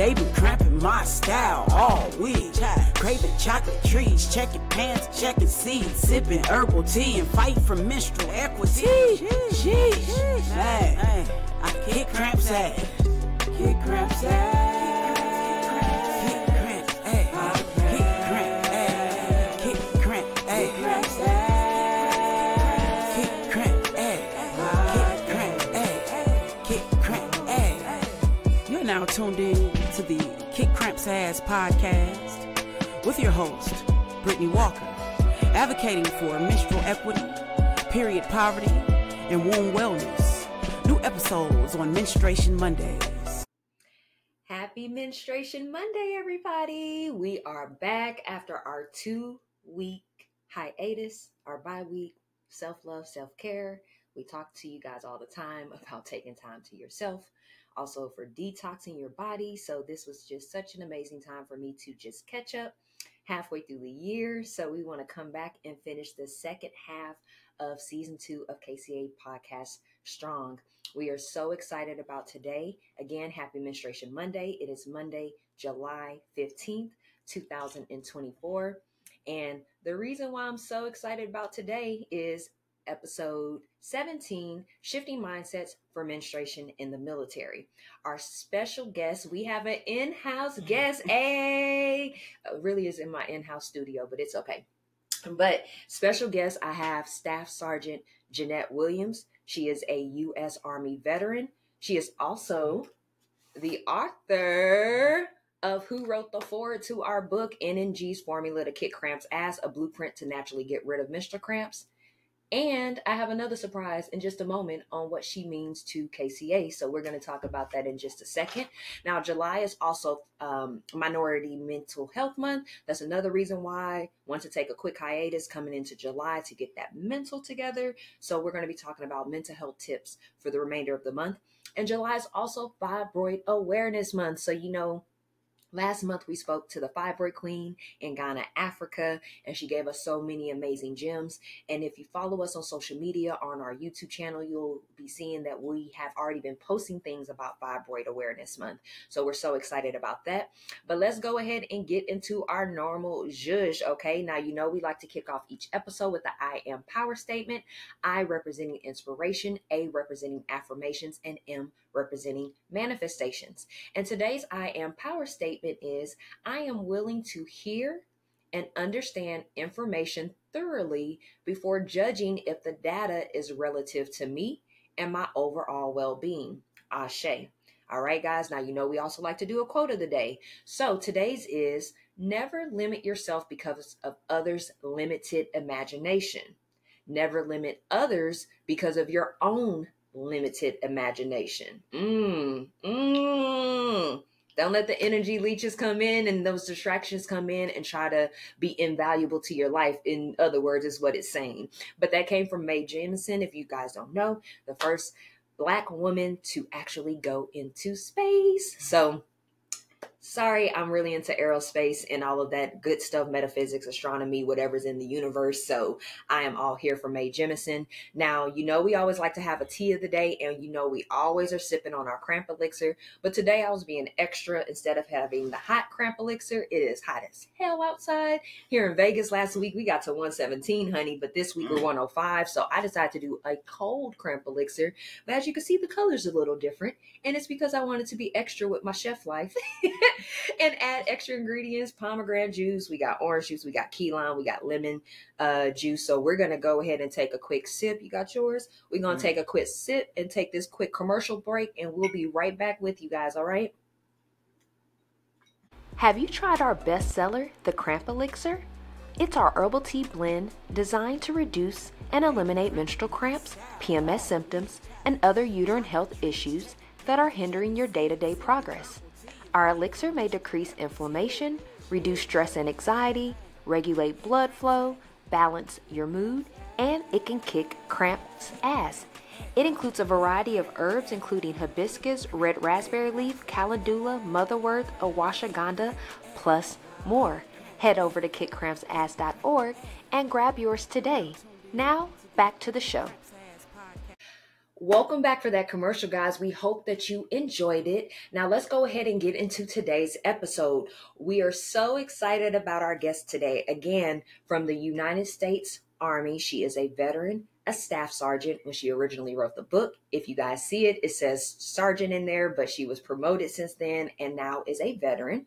They been cramping my style all week. Craving chocolate trees, checking pants, checking seeds, sipping herbal tea and fight for menstrual equity. Sheesh. Hey, I kick Cramps ass. Kick Cramps ass. Now tuned in to the Kick Cramps Ass podcast with your host, Brittany Walker, advocating for menstrual equity, period poverty, and womb wellness. New episodes on Menstruation Mondays. Happy Menstruation Monday, everybody. We are back after our 2-week hiatus, our bi-week self-love, self-care. We talk to you guys all the time about taking time to yourself. Also for detoxing your body. So this was just such an amazing time for me to just catch up halfway through the year. So we want to come back and finish the second half of season 2 of KCA Podcast Strong. We are so excited about today. Again, happy Menstruation Monday. It is Monday, July 15th, 2024. And the reason why I'm so excited about today is episode 17, Shifting Mindsets for Menstruation in the Military. Our special guest, we have an in-house guest. Really is in my in-house studio, but it's okay. But special guest, I have Staff Sergeant Jeanette Williams. She is a U.S. Army veteran. She is also the author of who wrote the foreword to our book, NNG's Formula to Kick Cramps Ass, a blueprint to naturally get rid of menstrual cramps. And I have another surprise in just a moment on what she means to KCA. So we're going to talk about that in just a second. Now, July is also Minority Mental Health Month. That's another reason why I want to take a quick hiatus coming into July to get that mental together. So we're going to be talking about mental health tips for the remainder of the month. And July is also Fibroid Awareness Month. So, you know, last month, we spoke to the Fibroid Queen in Ghana, Africa, and she gave us so many amazing gems. And if you follow us on social media or on our YouTube channel, you'll be seeing that we have already been posting things about Fibroid Awareness Month. So we're so excited about that. But let's go ahead and get into our normal zhuzh, okay? Now, you know we like to kick off each episode with the I am power statement. I representing inspiration, A representing affirmations, and M representing manifestations. And today's I am power statement is, I am willing to hear and understand information thoroughly before judging if the data is relative to me and my overall well-being. Ashe. All right, guys. Now, you know, we also like to do a quote of the day. So today's is, never limit yourself because of others' limited imagination. Never limit others because of your own limited imagination. Don't let the energy leeches come in and those distractions come in and try to be invaluable to your life. In other words, is what it's saying. But that came from Mae Jemison. If you guys don't know, the first Black woman to actually go into space. So sorry, I'm really into aerospace and all of that good stuff, metaphysics, astronomy, whatever's in the universe. So I am all here for Mae Jemison. Now, you know, we always like to have a tea of the day, and you know, we always are sipping on our Cramp elixir. But today I was being extra. Instead of having the hot Cramp elixir, it is hot as hell outside. Here in Vegas last week, we got to 117, honey, but this week we're 105. So I decided to do a cold Cramp elixir. But as you can see, the color's a little different. And it's because I wanted to be extra with my chef life. And add extra ingredients, pomegranate juice, we got orange juice, we got key lime, we got lemon juice. So we're going to go ahead and take a quick sip. You got yours? We're going to take a quick sip and take this quick commercial break, and we'll be right back with you guys, all right? Have you tried our bestseller, the Cramp Elixir? It's our herbal tea blend designed to reduce and eliminate menstrual cramps, PMS symptoms, and other uterine health issues that are hindering your day-to-day progress. Our elixir may decrease inflammation, reduce stress and anxiety, regulate blood flow, balance your mood, and it can kick cramps ass. It includes a variety of herbs including hibiscus, red raspberry leaf, calendula, motherwort, ashwagandha, plus more. Head over to kickcrampsass.org and grab yours today. Now, back to the show. Welcome back for that commercial, guys. We hope that you enjoyed it. Now let's go ahead and get into today's episode. We are so excited about our guest today. Again, from the United States Army. She is a veteran, a staff sergeant when she originally wrote the book. If you guys see it, it says sergeant in there, but she was promoted since then and now is a veteran.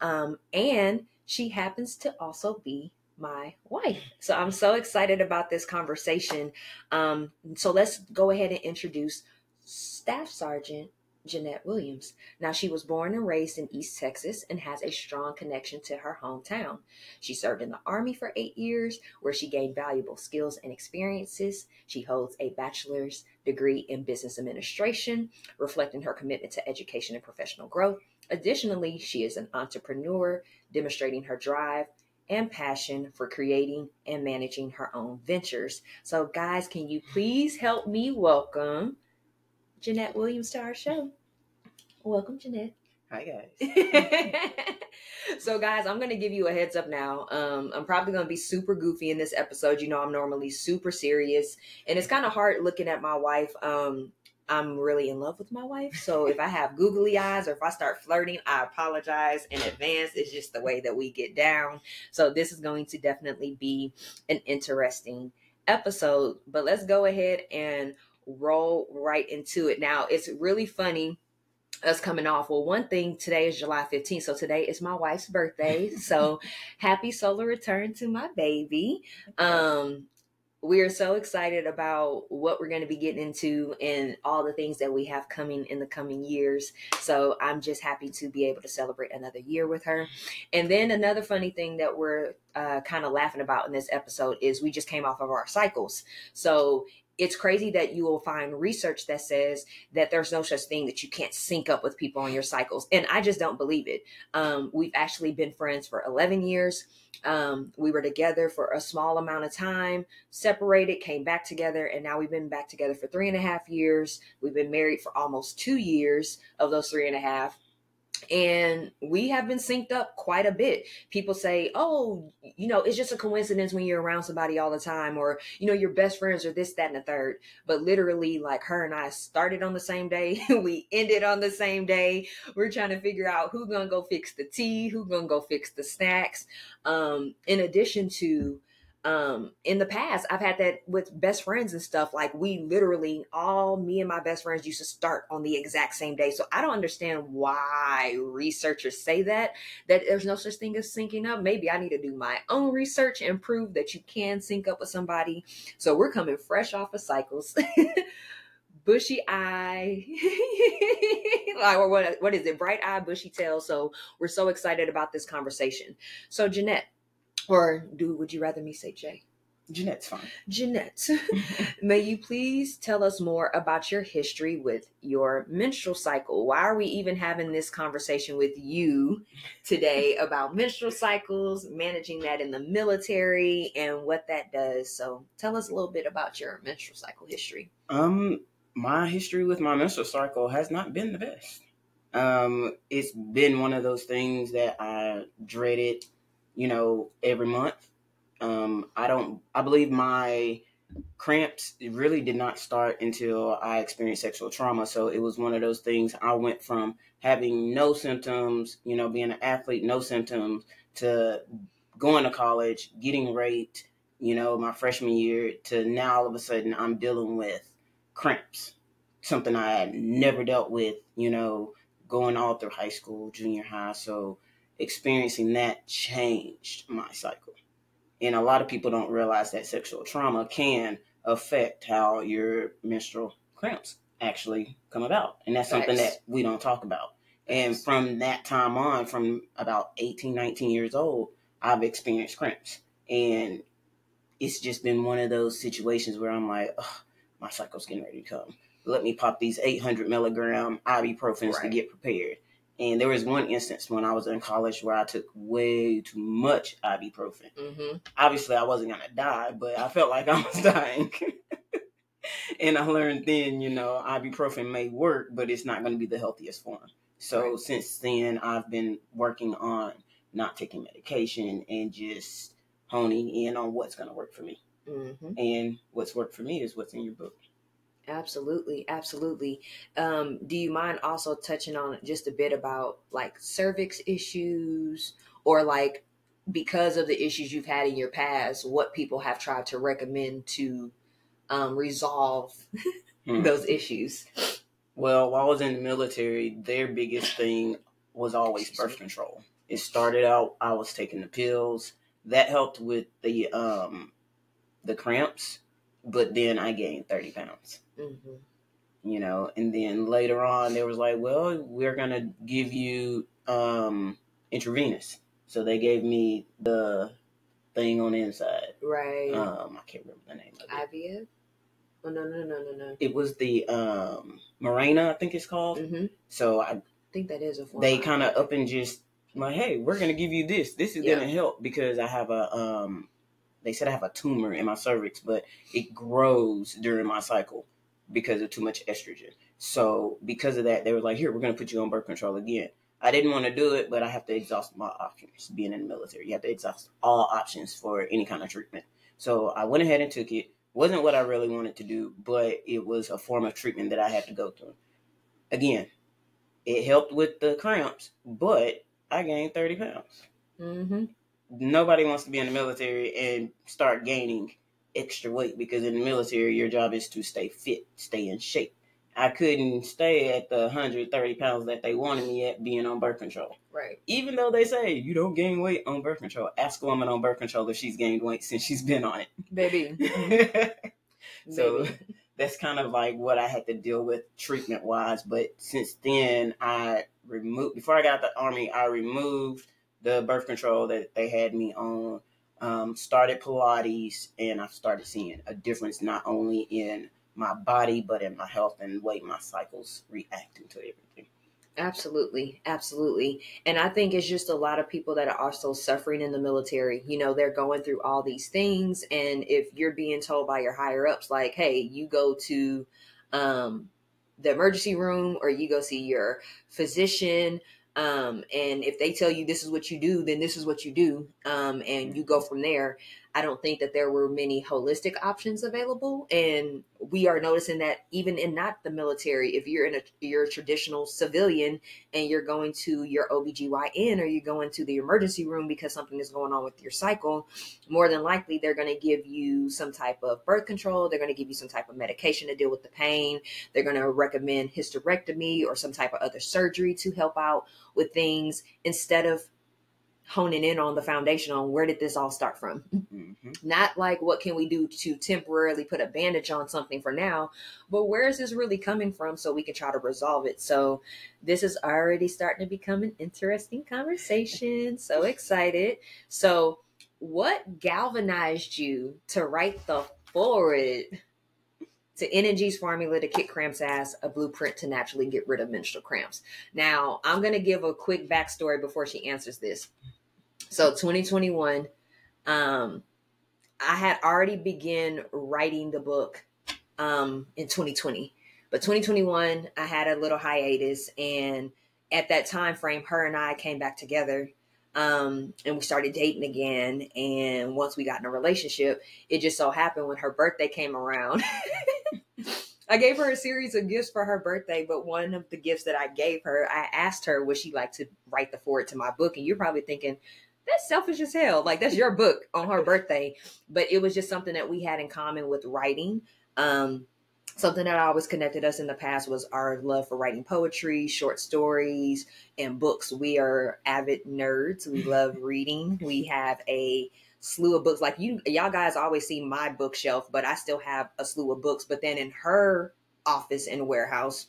And she happens to also be my wife. So I'm so excited about this conversation. So let's go ahead and introduce Staff Sergeant Jeanette Williams. Now, she was born and raised in East Texas and has a strong connection to her hometown. She served in the Army for 8 years, where she gained valuable skills and experiences. She holds a bachelor's degree in business administration, reflecting her commitment to education and professional growth. Additionally, she is an entrepreneur, demonstrating her drive and passion for creating and managing her own ventures. So guys, can you please help me welcome Jeanette Williams to our show? Welcome, Jeanette. Hi, guys. So guys, I'm going to give you a heads up now. I'm probably going to be super goofy in this episode. You know, I'm normally super serious, and it's kind of hard looking at my wife. I'm really in love with my wife. So if I have googly eyes or if I start flirting, I apologize in advance. It's just the way that we get down. So this is going to definitely be an interesting episode. But let's go ahead and roll right into it. Now, it's really funny us coming off. Well, one thing, today is July 15th. So today is my wife's birthday. So happy solar return to my baby. We are so excited about what we're going to be getting into and all the things that we have coming in the coming years. So I'm just happy to be able to celebrate another year with her. And then another funny thing that we're kind of laughing about in this episode is we just came off of our cycles. So it's crazy that you will find research that says that there's no such thing that you can't sync up with people on your cycles. And I just don't believe it. We've actually been friends for 11 years. We were together for a small amount of time, separated, came back together, and now we've been back together for 3.5 years. We've been married for almost 2 years of those 3.5. And we have been synced up quite a bit. People say, oh, you know, it's just a coincidence when you're around somebody all the time, or, you know, your best friends or this, that, and the third. But literally, like, her and I started on the same day. We ended on the same day. We're trying to figure out who's going to go fix the tea, who's going to go fix the snacks. In addition to, in the past, I've had that with best friends and stuff. Like, we literally, me and my best friends used to start on the exact same day. So I don't understand why researchers say that there's no such thing as syncing up. Maybe I need to do my own research and prove that you can sync up with somebody. So we're coming fresh off of cycles. Bushy eye, or what is it? Bright eye, bushy tail. So we're so excited about this conversation. So Jeanette, would you rather me say Jay? Jeanette's fine. Jeanette, may you please tell us more about your history with your menstrual cycle? Why are we even having this conversation with you today about menstrual cycles, managing that in the military, and what that does? So tell us a little bit about your menstrual cycle history. My history with my menstrual cycle has not been the best. It's been one of those things that I dreaded, you know, every month. I believe my cramps really did not start until I experienced sexual trauma. So it was one of those things. I went from having no symptoms, you know, being an athlete, no symptoms, to going to college, getting raped, you know, my freshman year, to now all of a sudden I'm dealing with cramps, something I had never dealt with, you know, going all through high school, junior high. So experiencing that changed my cycle. And a lot of people don't realize that sexual trauma can affect how your menstrual cramps actually come about. And that's something that we don't talk about. And from that time on, from about 18, 19 years old, I've experienced cramps. And it's just been one of those situations where I'm like, oh, my cycle's getting ready to come. Let me pop these 800 milligram ibuprofens to get prepared. And there was one instance when I was in college where I took way too much ibuprofen. Mm-hmm. Obviously, I wasn't going to die, but I felt like I was dying. And I learned then, you know, ibuprofen may work, but it's not going to be the healthiest form. So since then, I've been working on not taking medication and just honing in on what's going to work for me. Mm-hmm. And what's worked for me is what's in your book. Absolutely. Absolutely. Do you mind also touching on just a bit about like cervix issues or like because of the issues you've had in your past, what people have tried to recommend to resolve those issues? Well, while I was in the military, their biggest thing was always birth control. It started out, I was taking the pills. That helped with the cramps, but then I gained 30 pounds. You know, and then later on, they was like, well, we're going to give you intravenous. So they gave me the thing on the inside. Right. I can't remember the name of it. IVF? Oh, no. It was the Mirena, I think it's called. So I think that is a form. They kind of up and just like, hey, we're going to give you this. This is going to help because I have a, they said I have a tumor in my cervix, but it grows during my cycle because of too much estrogen. So because of that, they were like, here, we're going to put you on birth control again. I didn't want to do it, but I have to exhaust my options. Being in the military, you have to exhaust all options for any kind of treatment. So I went ahead and took it. Wasn't what I really wanted to do, but it was a form of treatment that I had to go through. Again, it helped with the cramps, but I gained 30 pounds. Nobody wants to be in the military and start gaining extra weight because in the military, your job is to stay fit, stay in shape. I couldn't stay at the 130 pounds that they wanted me at being on birth control. Right. Even though they say you don't gain weight on birth control. Ask a woman on birth control if she's gained weight since she's been on it. Baby. So that's kind of like what I had to deal with treatment wise. But since then, before I got out the Army, I removed the birth control that they had me on, started Pilates, and I've started seeing a difference not only in my body, but in my health and the way my cycles reacting to everything. Absolutely. Absolutely. And I think it's just a lot of people that are also suffering in the military. You know, they're going through all these things. And if you're being told by your higher ups, like, hey, you go to the emergency room or you go see your physician, and if they tell you this is what you do, then this is what you do. And you go from there. I don't think that there were many holistic options available. And we are noticing that even in not the military, if you're a traditional civilian and you're going to your OBGYN or you're going to the emergency room because something is going on with your cycle, more than likely they're going to give you some type of birth control. They're going to give you some type of medication to deal with the pain. They're going to recommend hysterectomy or some type of other surgery to help out with things instead of honing in on the foundation on where did this all start from. Not like what can we do to temporarily put a bandage on something for now, but where is this really coming from so we can try to resolve it. So this is already starting to become an interesting conversation. So excited. So what galvanized you to write the foreword to NNG's formula to kick cramps ass, a blueprint to naturally get rid of menstrual cramps? Now, I'm going to give a quick backstory before she answers this. So 2021, I had already begun writing the book in 2020. But 2021, I had a little hiatus. And at that time frame, her and I came back together. And we started dating again. And once we got in a relationship, it just so happened when her birthday came around, I gave her a series of gifts for her birthday. But one of the gifts that I gave her, I asked her, would she like to write the foreword to my book? And you're probably thinking, that's selfish as hell. Like, that's your book on her birthday. But it was just something that we had in common with writing. Something that always connected us in the past was our love for writing poetry, short stories, and books. We are avid nerds. We love reading. We have a slew of books. Like y'all guys always see my bookshelf, but I still have a slew of books. But then in her office and warehouse,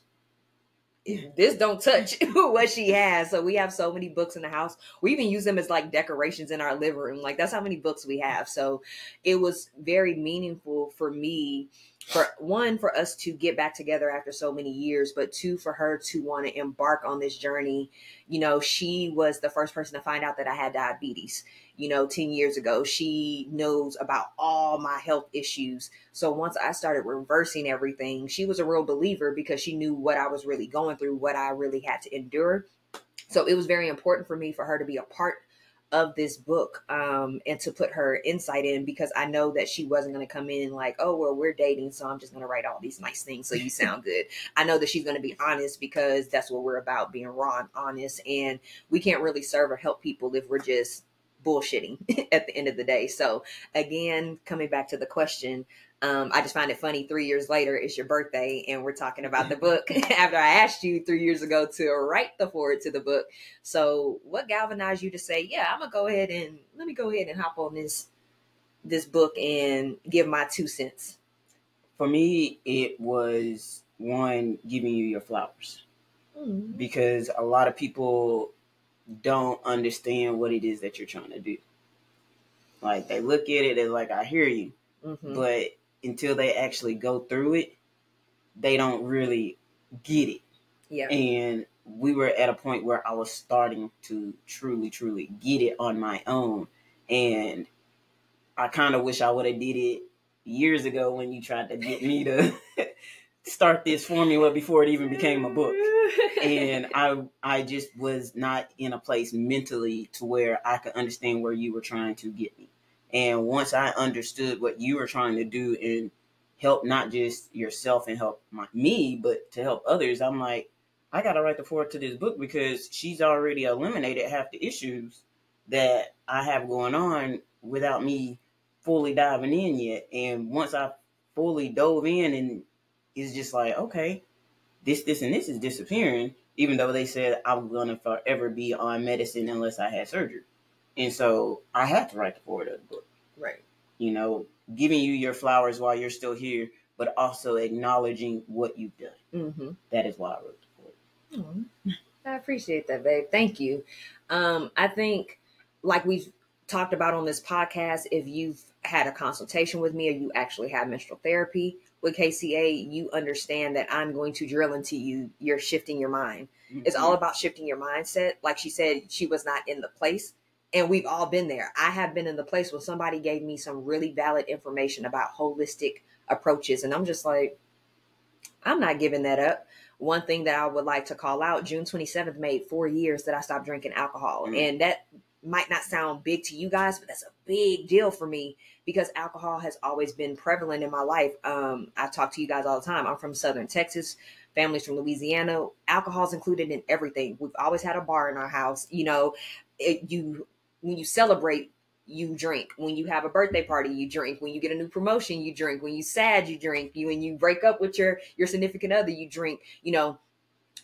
this don't touch what she has. So we have so many books in the house. We even use them as like decorations in our living room. Like, that's how many books we have. So it was very meaningful for me, for one, for us to get back together after so many years, but two, for her to want to embark on this journey. You know, she was the first person to find out that I had diabetes, 10 years ago. She knows about all my health issues. So once I started reversing everything, she was a real believer because she knew what I was really going through, what I really had to endure. So it was very important for me for her to be a part of this book, and to put her insight in, because I know that she wasn't going to come in like, oh, well, we're dating, so I'm just going to write all these nice things so you sound good. I know that she's going to be honest, because that's what we're about, being raw and honest. And we can't really serve or help people if we're just bullshitting at the end of the day. So again, coming back to the question, I just find it funny, 3 years later, it's your birthday, and we're talking about the book after I asked you 3 years ago to write the foreword to the book. So what galvanized you to say, yeah, let me go ahead and hop on this book and give my 2 cents? For me, it was, one, giving you your flowers. Mm-hmm. Because a lot of people don't understand what it is that you're trying to do. Like, they look at it, they're like, I hear you. Mm-hmm. But until they actually go through it, they don't really get it. Yeah. And we were at a point where I was starting to truly, truly get it on my own. And I kind of wish I would have did it years ago when you tried to get me to start this formula before it even became a book. And I just was not in a place mentally to where I could understand where you were trying to get me. And once I understood what you were trying to do and help not just yourself and help me, but to help others, I'm like, I got to write the foreword to this book, because she's already eliminated half the issues that I have going on without me fully diving in yet. And once I fully dove in, and it's just like, okay, this, and this is disappearing, even though they said I'm going to forever be on medicine unless I had surgery. And so I had to write the foreword of the book. Right. You know, giving you your flowers while you're still here, but also acknowledging what you've done. Mm-hmm. That is why I wrote the foreword. Mm-hmm. I appreciate that, babe. Thank you. I think, like we've talked about on this podcast, if you've had a consultation with me or you actually have menstrual therapy with KCA, you understand that I'm going to drill into you. You're shifting your mind. Mm-hmm. It's all about shifting your mindset. Like she said, she was not in the place. And we've all been there. I have been in the place where somebody gave me some really valid information about holistic approaches. And I'm just like, I'm not giving that up. One thing that I would like to call out, June 27th made 4 years that I stopped drinking alcohol. Mm-hmm. And that might not sound big to you guys, but that's a big deal for me, because alcohol has always been prevalent in my life. I talk to you guys all the time. I'm from Southern Texas. Families from Louisiana. Alcohol's included in everything. We've always had a bar in our house. You know, when you celebrate, you drink. When you have a birthday party, you drink. When you get a new promotion, you drink. When you sad, you drink. When you break up with your significant other, you drink. You know,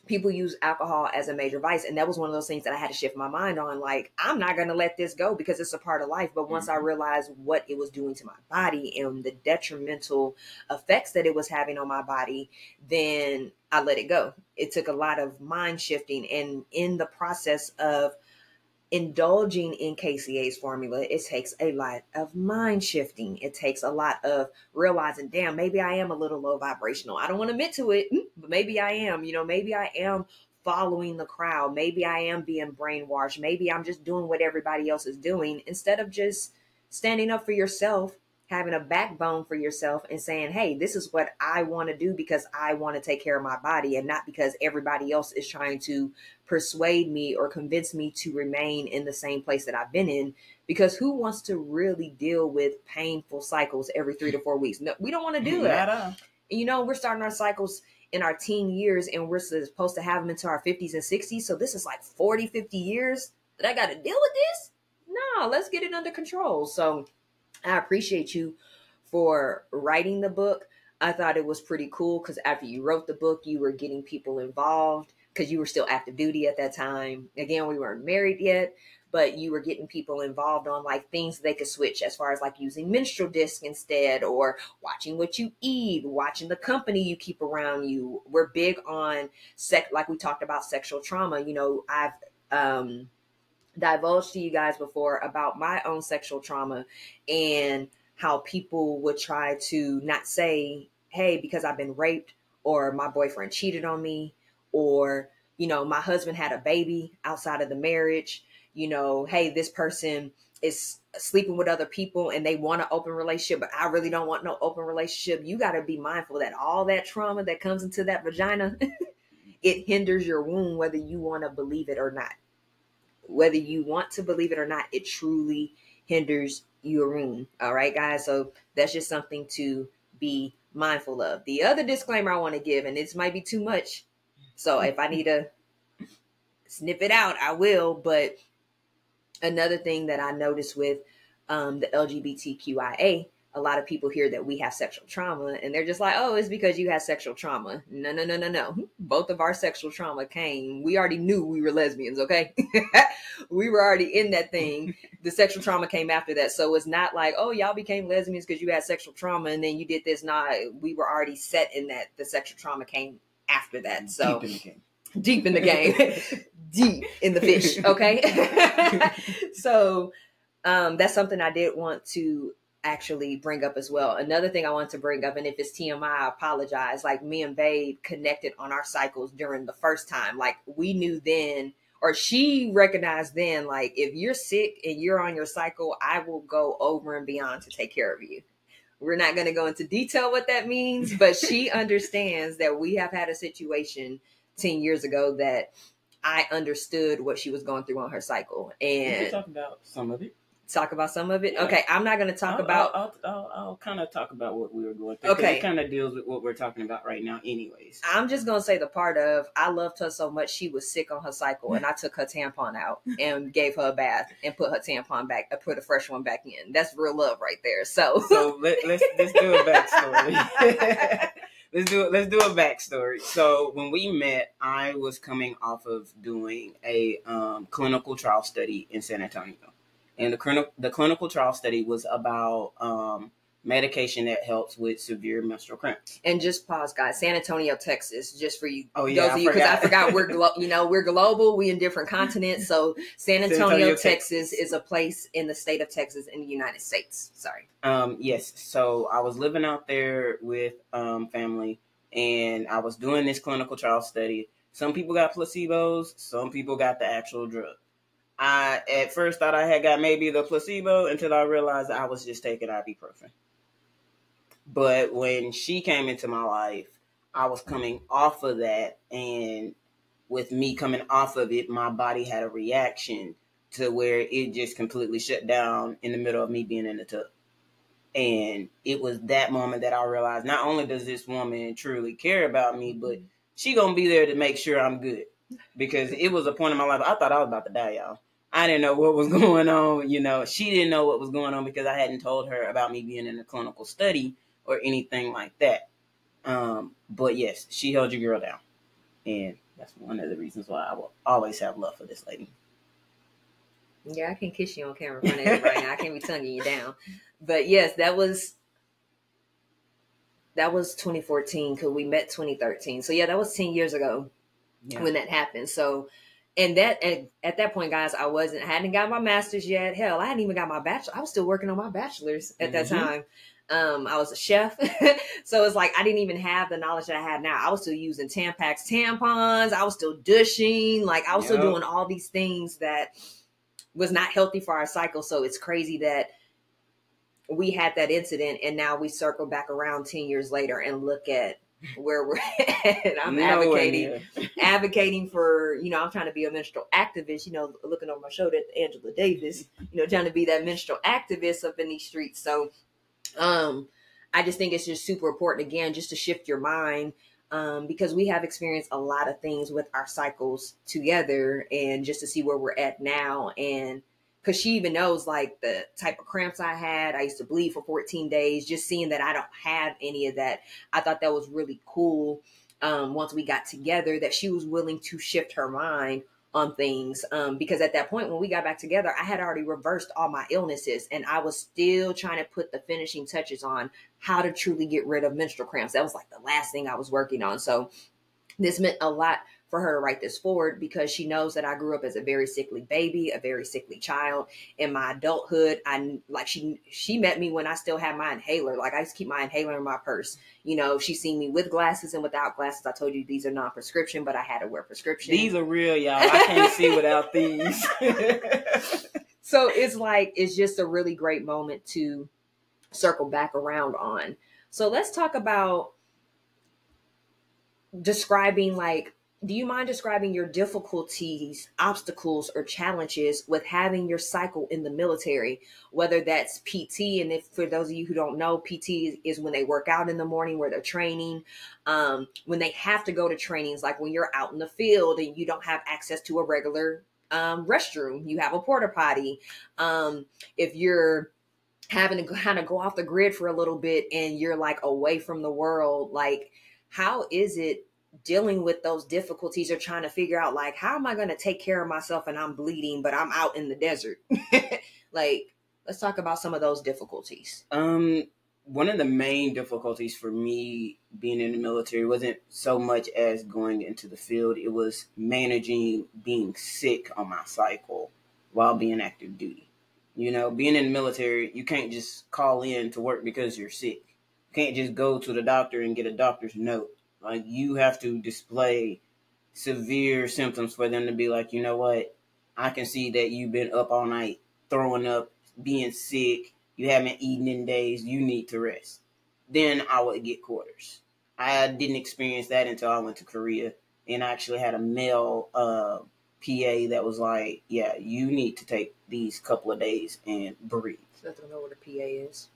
people use alcohol as a major vice. And that was one of those things that I had to shift my mind on. Like, I'm not going to let this go because it's a part of life. But once I realized what it was doing to my body and the detrimental effects that it was having on my body, then I let it go. It took a lot of mind shifting. And in the process of indulging in KCA's formula, it takes a lot of mind shifting. It takes a lot of realizing, damn, maybe I am a little low vibrational. I don't want to admit to it, but maybe I am. You know, maybe I am following the crowd. Maybe I am being brainwashed. Maybe I'm just doing what everybody else is doing, instead of just standing up for yourself, having a backbone for yourself and saying, hey, this is what I want to do because I want to take care of my body, and not because everybody else is trying to persuade me or convince me to remain in the same place that I've been in. Because who wants to really deal with painful cycles every 3 to 4 weeks? No, we don't want to do that. You know, we're starting our cycles in our teen years, and we're supposed to have them into our 50s and 60s. So this is like 40, 50 years that I got to deal with this? No, let's get it under control. So I appreciate you for writing the book. I thought it was pretty cool because after you wrote the book, you were getting people involved because you were still active duty at that time. Again, we weren't married yet, but you were getting people involved on like things they could switch, as far as like using menstrual disc instead, or watching what you eat, watching the company you keep around you. We're big on like we talked about sexual trauma. You know, I've divulged to you guys before about my own sexual trauma and how people would try to not say, hey, because I've been raped, or my boyfriend cheated on me, or, you know, my husband had a baby outside of the marriage, you know, hey, this person is sleeping with other people and they want an open relationship, but I really don't want no open relationship. You got to be mindful that all that trauma that comes into that vagina, it hinders your womb, whether you want to believe it or not. whether you want to believe it or not, it truly hinders urine. All right, guys. So that's just something to be mindful of. The other disclaimer I want to give, and this might be too much, so if I need to snip it out, I will. But another thing that I noticed with the LGBTQIA, a lot of people hear that we have sexual trauma and they're just like, oh, it's because you had sexual trauma. No. Both of our sexual trauma came. We already knew we were lesbians, okay? We were already in that thing. The sexual trauma came after that. So it's not like, oh, y'all became lesbians because you had sexual trauma and then you did this. Nah, we were already set in that. The sexual trauma came after that. So deep in the game. Deep in the fish, okay? So that's something I did want to actually bring up as well. Another thing I want to bring up, and if it's TMI, I apologize. Like, me and Babe connected on our cycles during the first time. Like, we knew then, or she recognized then, like, if you're sick and you're on your cycle, I will go over and beyond to take care of you. We're not going to go into detail what that means, but she understands that we have had a situation 10 years ago that I understood what she was going through on her cycle. And we can talk about some of it. Talk about some of it? Yeah. Okay, I'm not going to talk about... I'll kind of talk about what we were going through. Okay. It kind of deals with what we're talking about right now anyways. I'm just going to say the part of, I loved her so much, she was sick on her cycle, and I took her tampon out and gave her a bath and put her tampon back, I put a fresh one back in. That's real love right there. So let's do a backstory. Let's do a backstory. So when we met, I was coming off of doing a clinical trial study in San Antonio. And the clinical trial study was about medication that helps with severe menstrual cramps. And just pause, guys. San Antonio, Texas, just for you. Oh, yeah, those of you, because I forgot we're global. We in different continents. So San Antonio, Texas is a place in the state of Texas in the United States. Sorry. Yes. So I was living out there with family, and I was doing this clinical trial study. Some people got placebos. Some people got the actual drug. I at first thought I had got maybe the placebo until I realized I was just taking ibuprofen. But when she came into my life, I was coming off of that, and with me coming off of it, my body had a reaction to where it just completely shut down in the middle of me being in the tub. And it was that moment that I realized not only does this woman truly care about me, but she gonna be there to make sure I'm good. Because it was a point in my life, I thought I was about to die, y'all. I didn't know what was going on. You know, she didn't know what was going on because I hadn't told her about me being in a clinical study or anything like that. But yes, she held your girl down. And that's one of the reasons why I will always have love for this lady. Yeah, I can kiss you on camera right now. I can't be tonguing you down. But yes, that was 2014 because we met 2013. So yeah, that was 10 years ago when that happened. So, and at that point, guys, I hadn't got my master's yet. Hell, I hadn't even got my bachelor. I was still working on my bachelor's at that time. I was a chef. So it's like, I didn't even have the knowledge that I have now. I was still using Tampax tampons. I was still douching. Like, I was still doing all these things that was not healthy for our cycle. So it's crazy that we had that incident and now we circle back around 10 years later and look at where we're at. I'm advocating for, I'm trying to be a menstrual activist, looking over my shoulder at Angela Davis, trying to be that menstrual activist up in these streets. So, I just think it's just super important, again, just to shift your mind, because we have experienced a lot of things with our cycles together, and just to see where we're at now. And because she even knows, like, the type of cramps I had. I used to bleed for 14 days. Just seeing that I don't have any of that, I thought that was really cool. Once we got together, that she was willing to shift her mind on things. Because at that point, when we got back together, I had already reversed all my illnesses, and I was still trying to put the finishing touches on how to truly get rid of menstrual cramps. That was like the last thing I was working on. So this meant a lot for her to write this forward, because she knows that I grew up as a very sickly baby, a very sickly child. In my adulthood, she met me when I still had my inhaler. Like, I used to keep my inhaler in my purse. She's seen me with glasses and without glasses. I told you these are non-prescription, but I had to wear prescription. These are real, y'all. I can't see without these. So it's just a really great moment to circle back around on. So let's talk about describing, like, do you mind describing your difficulties, obstacles, or challenges with having your cycle in the military? Whether that's PT, and if for those of you who don't know, PT is when they work out in the morning where they're training. When they have to go to trainings, like when you're out in the field and you don't have access to a regular restroom, you have a porta potty. If you're having to kind of go off the grid for a little bit and you're like away from the world, like how is it dealing with those difficulties or trying to figure out like, how am I going to take care of myself and I'm bleeding, but I'm out in the desert? Like, let's talk about some of those difficulties. One of the main difficulties for me being in the military wasn't so much as going into the field. It was managing being sick on my cycle while being active duty. You know, being in the military, you can't just call in to work because you're sick. You can't just go to the doctor and get a doctor's note. Like, you have to display severe symptoms for them to be like, you know what? I can see that you've been up all night, throwing up, being sick. You haven't eaten in days. You need to rest. Then I would get quarters. I didn't experience that until I went to Korea. And I actually had a male PA that was like, yeah, you need to take these couple of days and breathe. So I don't know what a PA is.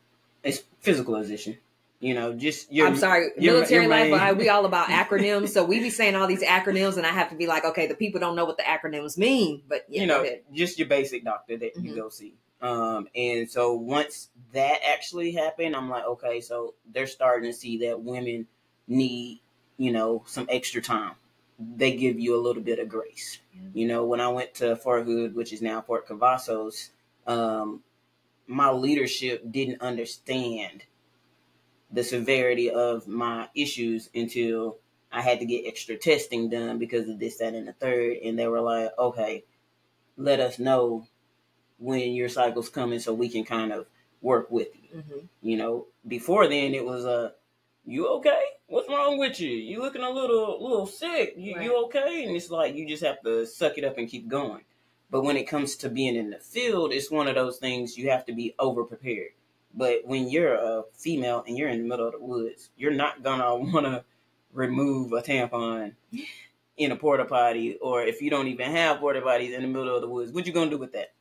It's physicalization. You know, just I'm sorry, military life, we all about acronyms. So we be saying all these acronyms and I have to be like, okay, the people don't know what the acronyms mean. But yeah, you know, just your basic doctor that you go see. And so once that actually happened, I'm like, okay, so they're starting to see that women need, you know, some extra time. They give you a little bit of grace. You know, when I went to Fort Hood, which is now Fort Cavazos, my leadership didn't understand the severity of my issues until I had to get extra testing done because of this, that, and the third. And they were like, okay, let us know when your cycle's coming so we can kind of work with you. You know, before then it was you okay? What's wrong with you? You looking a little sick. You okay? And it's like, you just have to suck it up and keep going. But when it comes to being in the field, it's one of those things you have to be over prepared. But when you're a female and you're in the middle of the woods, you're not gonna want to remove a tampon in a porta potty, or if you don't even have porta potties in the middle of the woods, what you gonna do with that?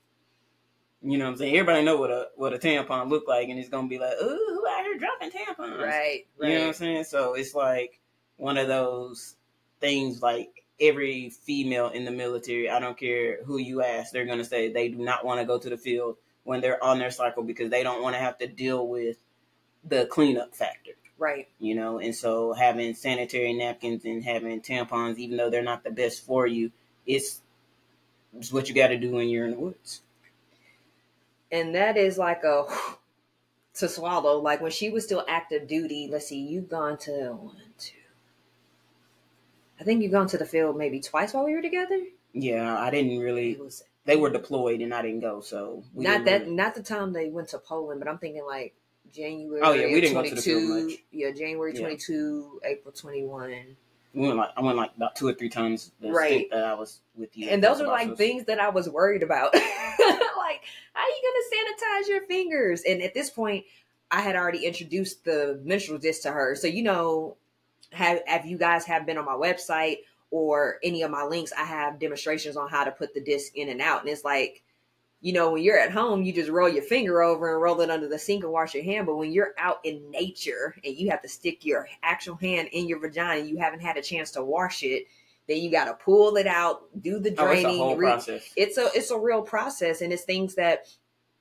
You know what I'm saying? Everybody know what a tampon look like, and it's gonna be like, oh, who out here dropping tampons? Right. You know what I'm saying? So it's like one of those things. Like, every female in the military, I don't care who you ask, they're gonna say they do not want to go to the field when they're on their cycle because they don't want to have to deal with the cleanup factor. Right. You know, and so having sanitary napkins and having tampons, even though they're not the best for you, it's what you got to do when you're in the woods. And that is like to swallow. Like when she was still active duty, let's see, you've gone to I think you've gone to the field maybe twice while we were together. Yeah, I didn't really. They were deployed and I didn't go, so not the time they went to Poland, but I'm thinking like January. Oh yeah, we didn't go to the field much. Yeah, January 22, April 21. I went like about 2 or 3 times. That I was with you, and those are like things that I was worried about. Like, how are you gonna sanitize your fingers? And at this point, I had already introduced the menstrual disc to her, so you know, have you guys have been on my website or any of my links, I have demonstrations on how to put the disc in and out. And it's like, you know, when you're at home, you just roll your finger over and roll it under the sink and wash your hand. But when you're out in nature and you have to stick your actual hand in your vagina, you haven't had a chance to wash it, then you got to pull it out, do the draining. It's a whole process. It's a real process. And it's things that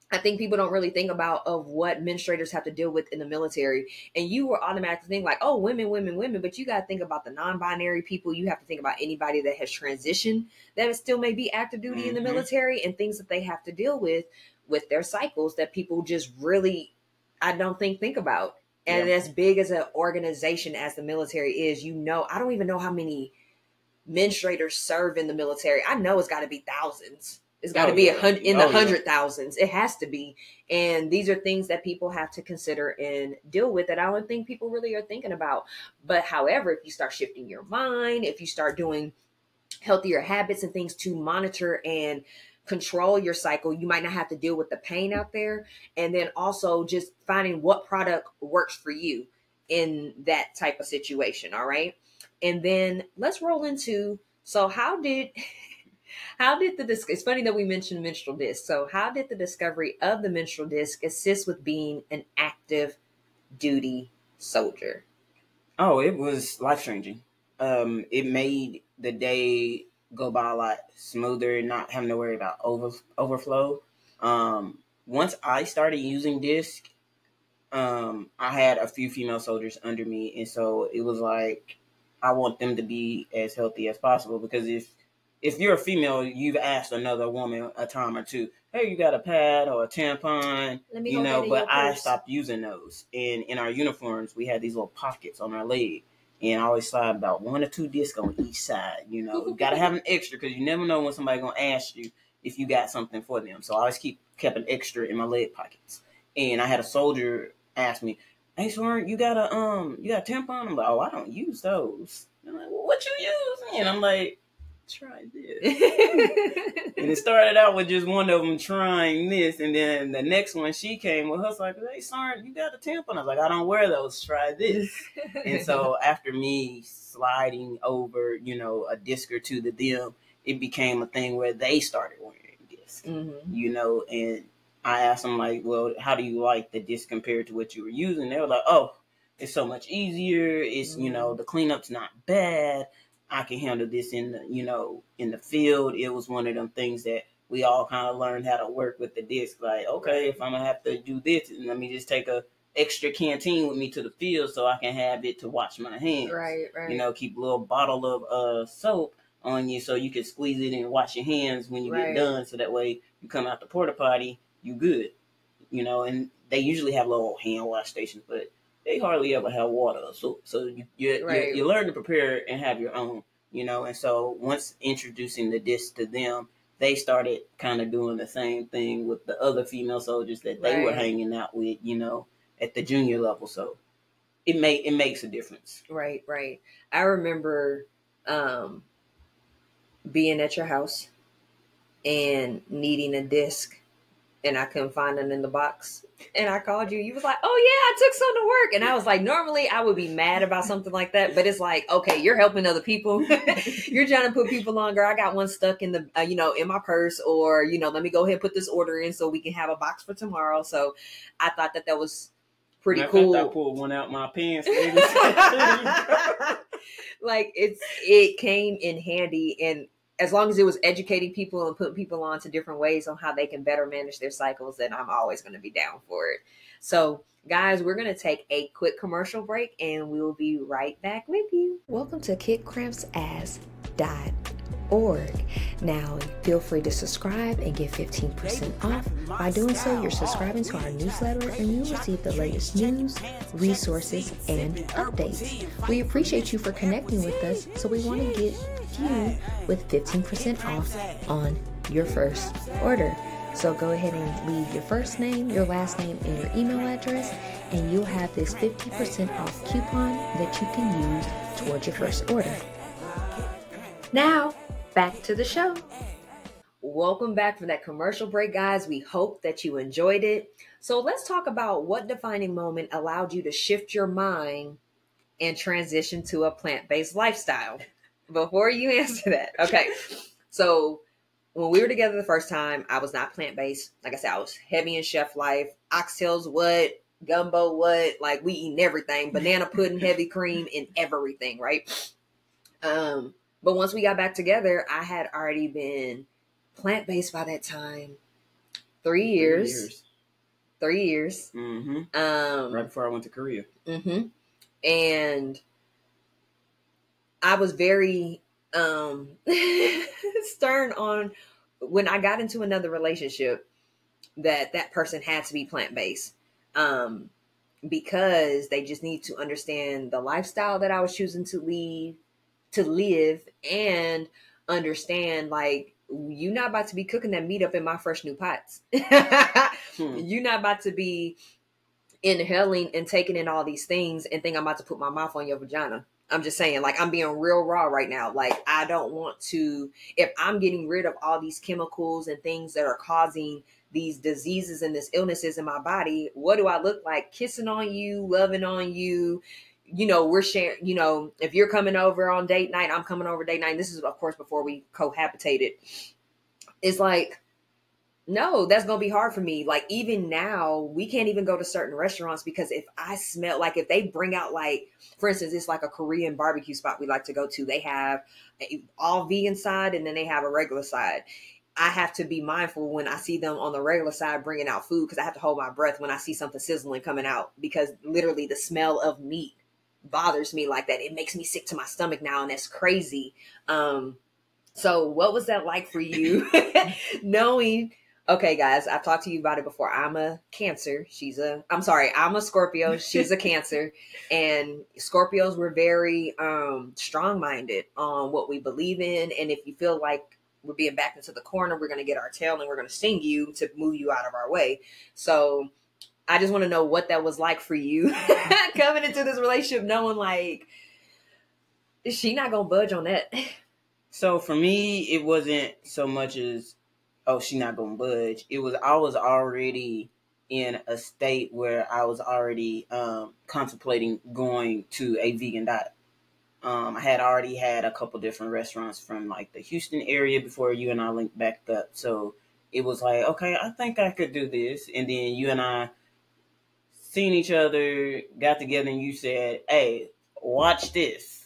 I think people don't really think about of what menstruators have to deal with in the military. And you will automatically think like, oh, women. But you got to think about the non-binary people. You have to think about anybody that has transitioned that still may be active duty in the military and things that they have to deal with their cycles that people just really, I don't think about. And as big as an organization as the military is, you know, I don't even know how many menstruators serve in the military. I know it's got to be thousands. It's got to be 100 in the 100,000s. It has to be. And these are things that people have to consider and deal with that I don't think people really are thinking about. But however, if you start shifting your mind, if you start doing healthier habits and things to monitor and control your cycle, you might not have to deal with the pain out there. And then also just finding what product works for you. in that type of situation. All right. And then let's roll into, so how did it's funny that we mentioned menstrual disc. So how did the discovery of the menstrual disc assist with being an active duty soldier? Oh, it was life-changing. It made the day go by a lot smoother, not having to worry about overflow. Once I started using disc, I had a few female soldiers under me, and so it was like I want them to be as healthy as possible, because if you're a female, you've asked another woman a time or two, hey, you got a pad or a tampon, but I stopped using those. And in our uniforms, we had these little pockets on our leg, and I always slide about 1 or 2 discs on each side. You got to have an extra, because you never know when somebody's going to ask you if you got something for them. So I always kept an extra in my leg pockets. And I had a soldier ask me, hey, Sergeant, you got a tampon? I'm like, oh, I don't use those. I'm like, well, what you use? And I'm like, try this. And it started out with just one of them trying this, and then the next one, she came with her, like, hey, Sergeant, you got a tampon? I was like, I don't wear those, try this. And so after me sliding over, a disc or two to them, it became a thing where they started wearing discs, and I asked them, like, well, how do you like the disc compared to what you were using? They were like, oh, it's so much easier. It's, the cleanup's not bad. I can handle this in the field. It was one of them things that we all kind of learned how to work with the disc. Like, okay, if I'm going to have to do this, let me just take a extra canteen with me to the field so I can have it to wash my hands. Right. Keep a little bottle of soap on you so you can squeeze it and wash your hands when you get done. So that way you come out the porta potty, you good. And they usually have little hand wash stations, but they hardly ever have water. So you learn to prepare and have your own, And so once introducing the disc to them, they started kind of doing the same thing with the other female soldiers that they were hanging out with, at the junior level. So it makes a difference. Right. I remember being at your house and needing a disc, and I couldn't find them in the box. And I called you. You was like, oh, yeah, I took some to work. And I was like, normally I would be mad about something like that. But it's like, okay, you're helping other people. You're trying to put people on. Girl, I got one stuck in the, in my purse. Or, let me go ahead and put this order in so we can have a box for tomorrow. So I thought that was pretty cool. I pulled one out my pants. Like, it came in handy. And as long as it was educating people and putting people on to different ways on how they can better manage their cycles, then I'm always going to be down for it. So, guys, we're going to take a quick commercial break, and we will be right back with you. Welcome to KickCrampsAs.org. Now, feel free to subscribe and get 15% off. By doing so, you're subscribing to our newsletter, and you'll receive the latest news, resources, and updates. We appreciate you for connecting with us, so we want to get you with 15% off on your first order. So go ahead and leave your first name, your last name, and your email address, and you'll have this 50% off coupon that you can use towards your first order. Now, back to the show. Welcome back from that commercial break, guys. We hope that you enjoyed it. So let's talk about what defining moment allowed you to shift your mind and transition to a plant-based lifestyle. Before you answer that, okay. So when we were together the first time, I was not plant-based. Like I said, I was heavy in chef life. Oxtails, what? Gumbo, what? Like, we eating everything. Banana pudding, heavy cream, and everything, right? But once we got back together, I had already been plant-based by that time. 3 years. 3 years. Mm-hmm. Right before I went to Korea. Mm-hmm. And I was very stern on when I got into another relationship that person had to be plant-based, because they just need to understand the lifestyle that I was choosing to live, and understand, like, you're not about to be cooking that meat up in my fresh new pots. You're not about to be inhaling and taking in all these things and think I'm about to put my mouth on your vagina. I'm just saying, like, I'm being real raw right now. Like, I don't want to, if I'm getting rid of all these chemicals and things that are causing these diseases and these illnesses in my body, what do I look like? Kissing on you, loving on you. You know, we're sharing, you know, if you're coming over on date night, I'm coming over date night. This is, of course, before we cohabitated. It's like, no, that's going to be hard for me. Like, even now, we can't even go to certain restaurants because if I smell, like, if they bring out, like, for instance, it's like a Korean barbecue spot we like to go to. They have all vegan side and then they have a regular side. I have to be mindful when I see them on the regular side bringing out food because I have to hold my breath when I see something sizzling coming out because literally the smell of meat bothers me like that. It makes me sick to my stomach now, and that's crazy. So what was that like for you knowing... Okay, guys, I've talked to you about it before. I'm a Cancer. I'm a Scorpio. She's a Cancer. And Scorpios, we're very strong-minded on what we believe in. And if you feel like we're being backed into the corner, we're going to get our tail and we're going to sting you to move you out of our way. So I just want to know what that was like for you coming into this relationship, knowing like, is she not going to budge on that? So for me, it wasn't so much as, oh, she not gonna budge. It was, I was already in a state where I was already contemplating going to a vegan diet. I had already had a couple different restaurants from like the Houston area before you and I linked back up. So it was like, okay, I think I could do this. And then you and I seen each other, got together, and you said, hey, watch this.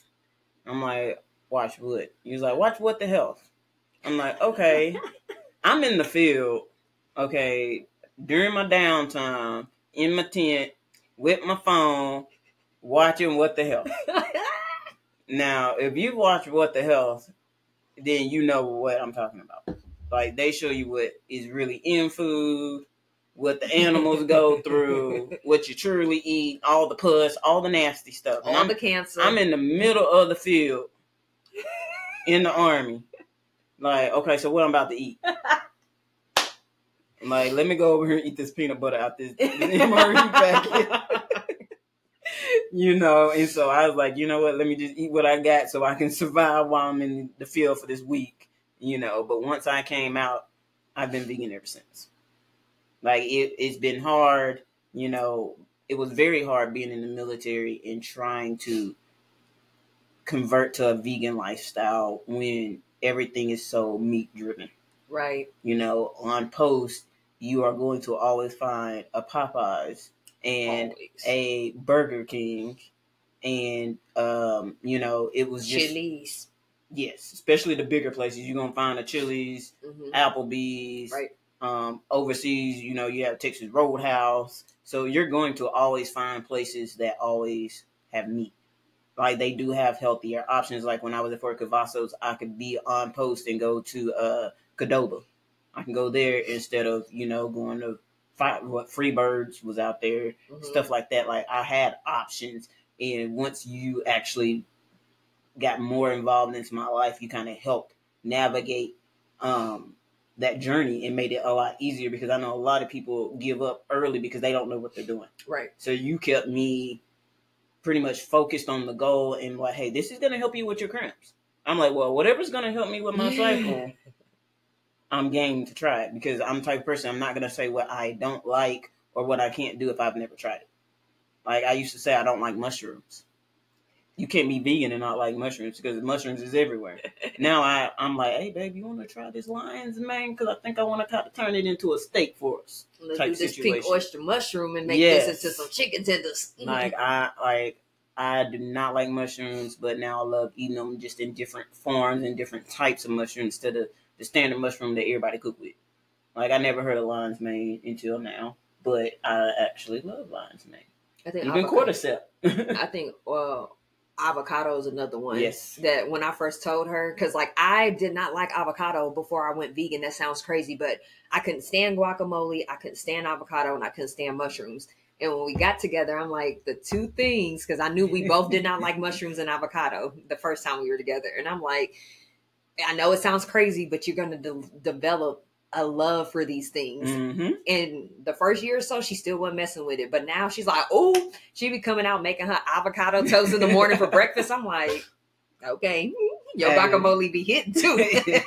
I'm like, watch what? He was like, watch What the Health. I'm like, okay. I'm in the field, okay, during my downtime, in my tent, with my phone, watching What the Health. Now, if you watch What the Health, then you know what I'm talking about. Like, they show you what is really in food, what the animals go through, what you truly eat, all the pus, all the nasty stuff. All the cancer. I'm in the middle of the field, in the Army. Like, okay, so what I'm about to eat? I'm like, let me go over here and eat this peanut butter out this emergency packet. You know, and so I was like, you know what? Let me just eat what I got so I can survive while I'm in the field for this week. You know, but once I came out, I've been vegan ever since. Like, it's been hard. You know, it was very hard being in the military and trying to convert to a vegan lifestyle when everything is so meat driven. Right. You know, on post, you are going to always find a Popeyes and a Burger King. And, you know, it was just... Chili's. Yes, especially the bigger places. You're going to find a Chili's, Applebee's. Right. Overseas, you know, you have Texas Roadhouse. So you're going to always find places that always have meat. Like, they do have healthier options. Like, when I was at Fort Cavazos, I could be on post and go to Qdoba. I can go there instead of, you know, going to Freebirds was out there, stuff like that. Like, I had options. And once you actually got more involved into my life, you kind of helped navigate that journey and made it a lot easier, because I know a lot of people give up early because they don't know what they're doing. Right. So you kept me pretty much focused on the goal and like, hey, this is going to help you with your cramps. I'm like, well, whatever's going to help me with my cycle, I'm game to try it, because I'm the type of person, I'm not going to say what I don't like or what I can't do if I've never tried it. Like, I used to say I don't like mushrooms. You can't be vegan and not like mushrooms, because mushrooms is everywhere. Now I'm like, hey, babe, you want to try this lion's mane? Because I think I want to kind of turn it into a steak for us. Let's type do this situation. pink oyster mushroom and make this into some chicken tenders. I do not like mushrooms, but now I love eating them just in different forms and different types of mushrooms instead of the standard mushroom that everybody cook with. Like, I never heard of lion's mane until now, but I actually love lion's mane. I think even cordyceps. I think avocado is another one. Yes. That when I first told her, because like I did not like avocado before I went vegan. That sounds crazy, but I couldn't stand guacamole, I couldn't stand avocado, and I couldn't stand mushrooms. And when we got together, I'm like, the two things, because I knew we both did not like mushrooms and avocado the first time we were together. And I'm like, I know it sounds crazy, but you're going to develop a love for these things. And the first year or so, she still wasn't messing with it. But now she's like, oh, she be coming out making her avocado toast in the morning for breakfast. I'm like, okay, your guacamole be hitting too.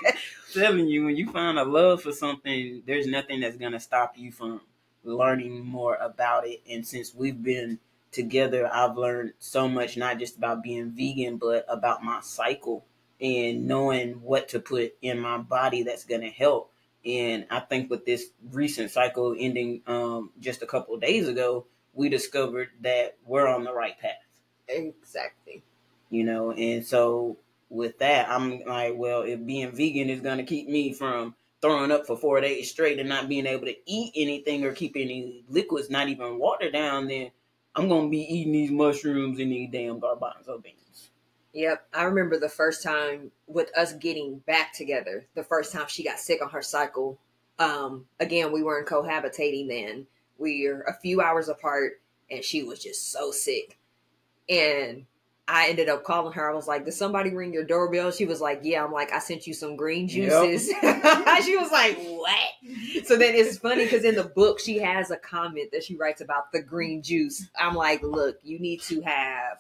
Telling you, when you find a love for something, there's nothing that's going to stop you from learning more about it. And since we've been together, I've learned so much, not just about being vegan, but about my cycle and knowing what to put in my body that's going to help. And I think with this recent cycle ending just a couple of days ago, we discovered that we're on the right path. Exactly. You know, and so with that, I'm like, well, if being vegan is going to keep me from throwing up for 4 days straight and not being able to eat anything or keep any liquids, not even water down, then I'm going to be eating these mushrooms and these damn garbanzo beans. Yep. I remember the first time with us getting back together, the first time she got sick on her cycle. Again, we weren't cohabitating then. We were a few hours apart and she was just so sick. And I ended up calling her. I was like, did somebody ring your doorbell? She was like, yeah. I'm like, I sent you some green juices. Yep. She was like, what? So then it's funny because in the book, she has a comment that she writes about the green juice. I'm like, look, you need to have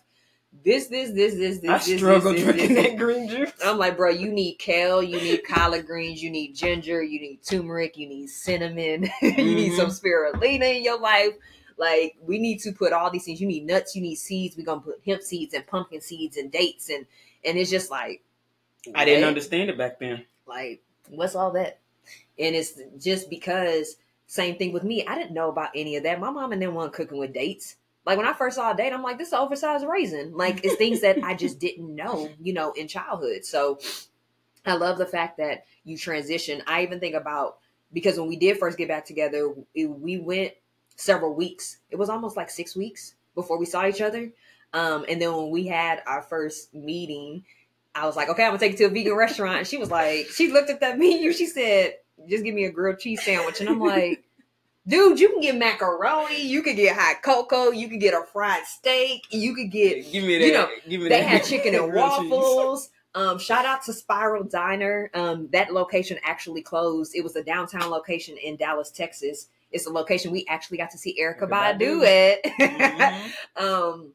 this. I struggle drinking that green juice. I'm like, bro, you need kale, you need collard greens, you need ginger, you need turmeric, you need cinnamon, you need some spirulina in your life. Like, we need to put all these things. You need nuts, you need seeds. We're going to put hemp seeds and pumpkin seeds and dates. And it's just like, what? I didn't understand it back then. Like, what's all that? And it's just because, same thing with me. I didn't know about any of that. My mom and them weren't cooking with dates. Like, when I first saw a date, I'm like, this is an oversized raisin. Like, it's things that I just didn't know, you know, in childhood. So I love the fact that you transition. I even think about, because when we did first get back together, we went several weeks. It was almost like 6 weeks before we saw each other. And then when we had our first meeting, I was like, okay, I'm gonna take you to a vegan restaurant. And she was like, she looked at that menu. She said, just give me a grilled cheese sandwich. And I'm like, dude, you can get macaroni. You could get hot cocoa. You could get a fried steak. You could get, give me that. You know, give me they that. had chicken and waffles. Shout out to Spiral Diner. That location actually closed. It was a downtown location in Dallas, Texas. It's a location we actually got to see Erykah Badu at. Mm-hmm.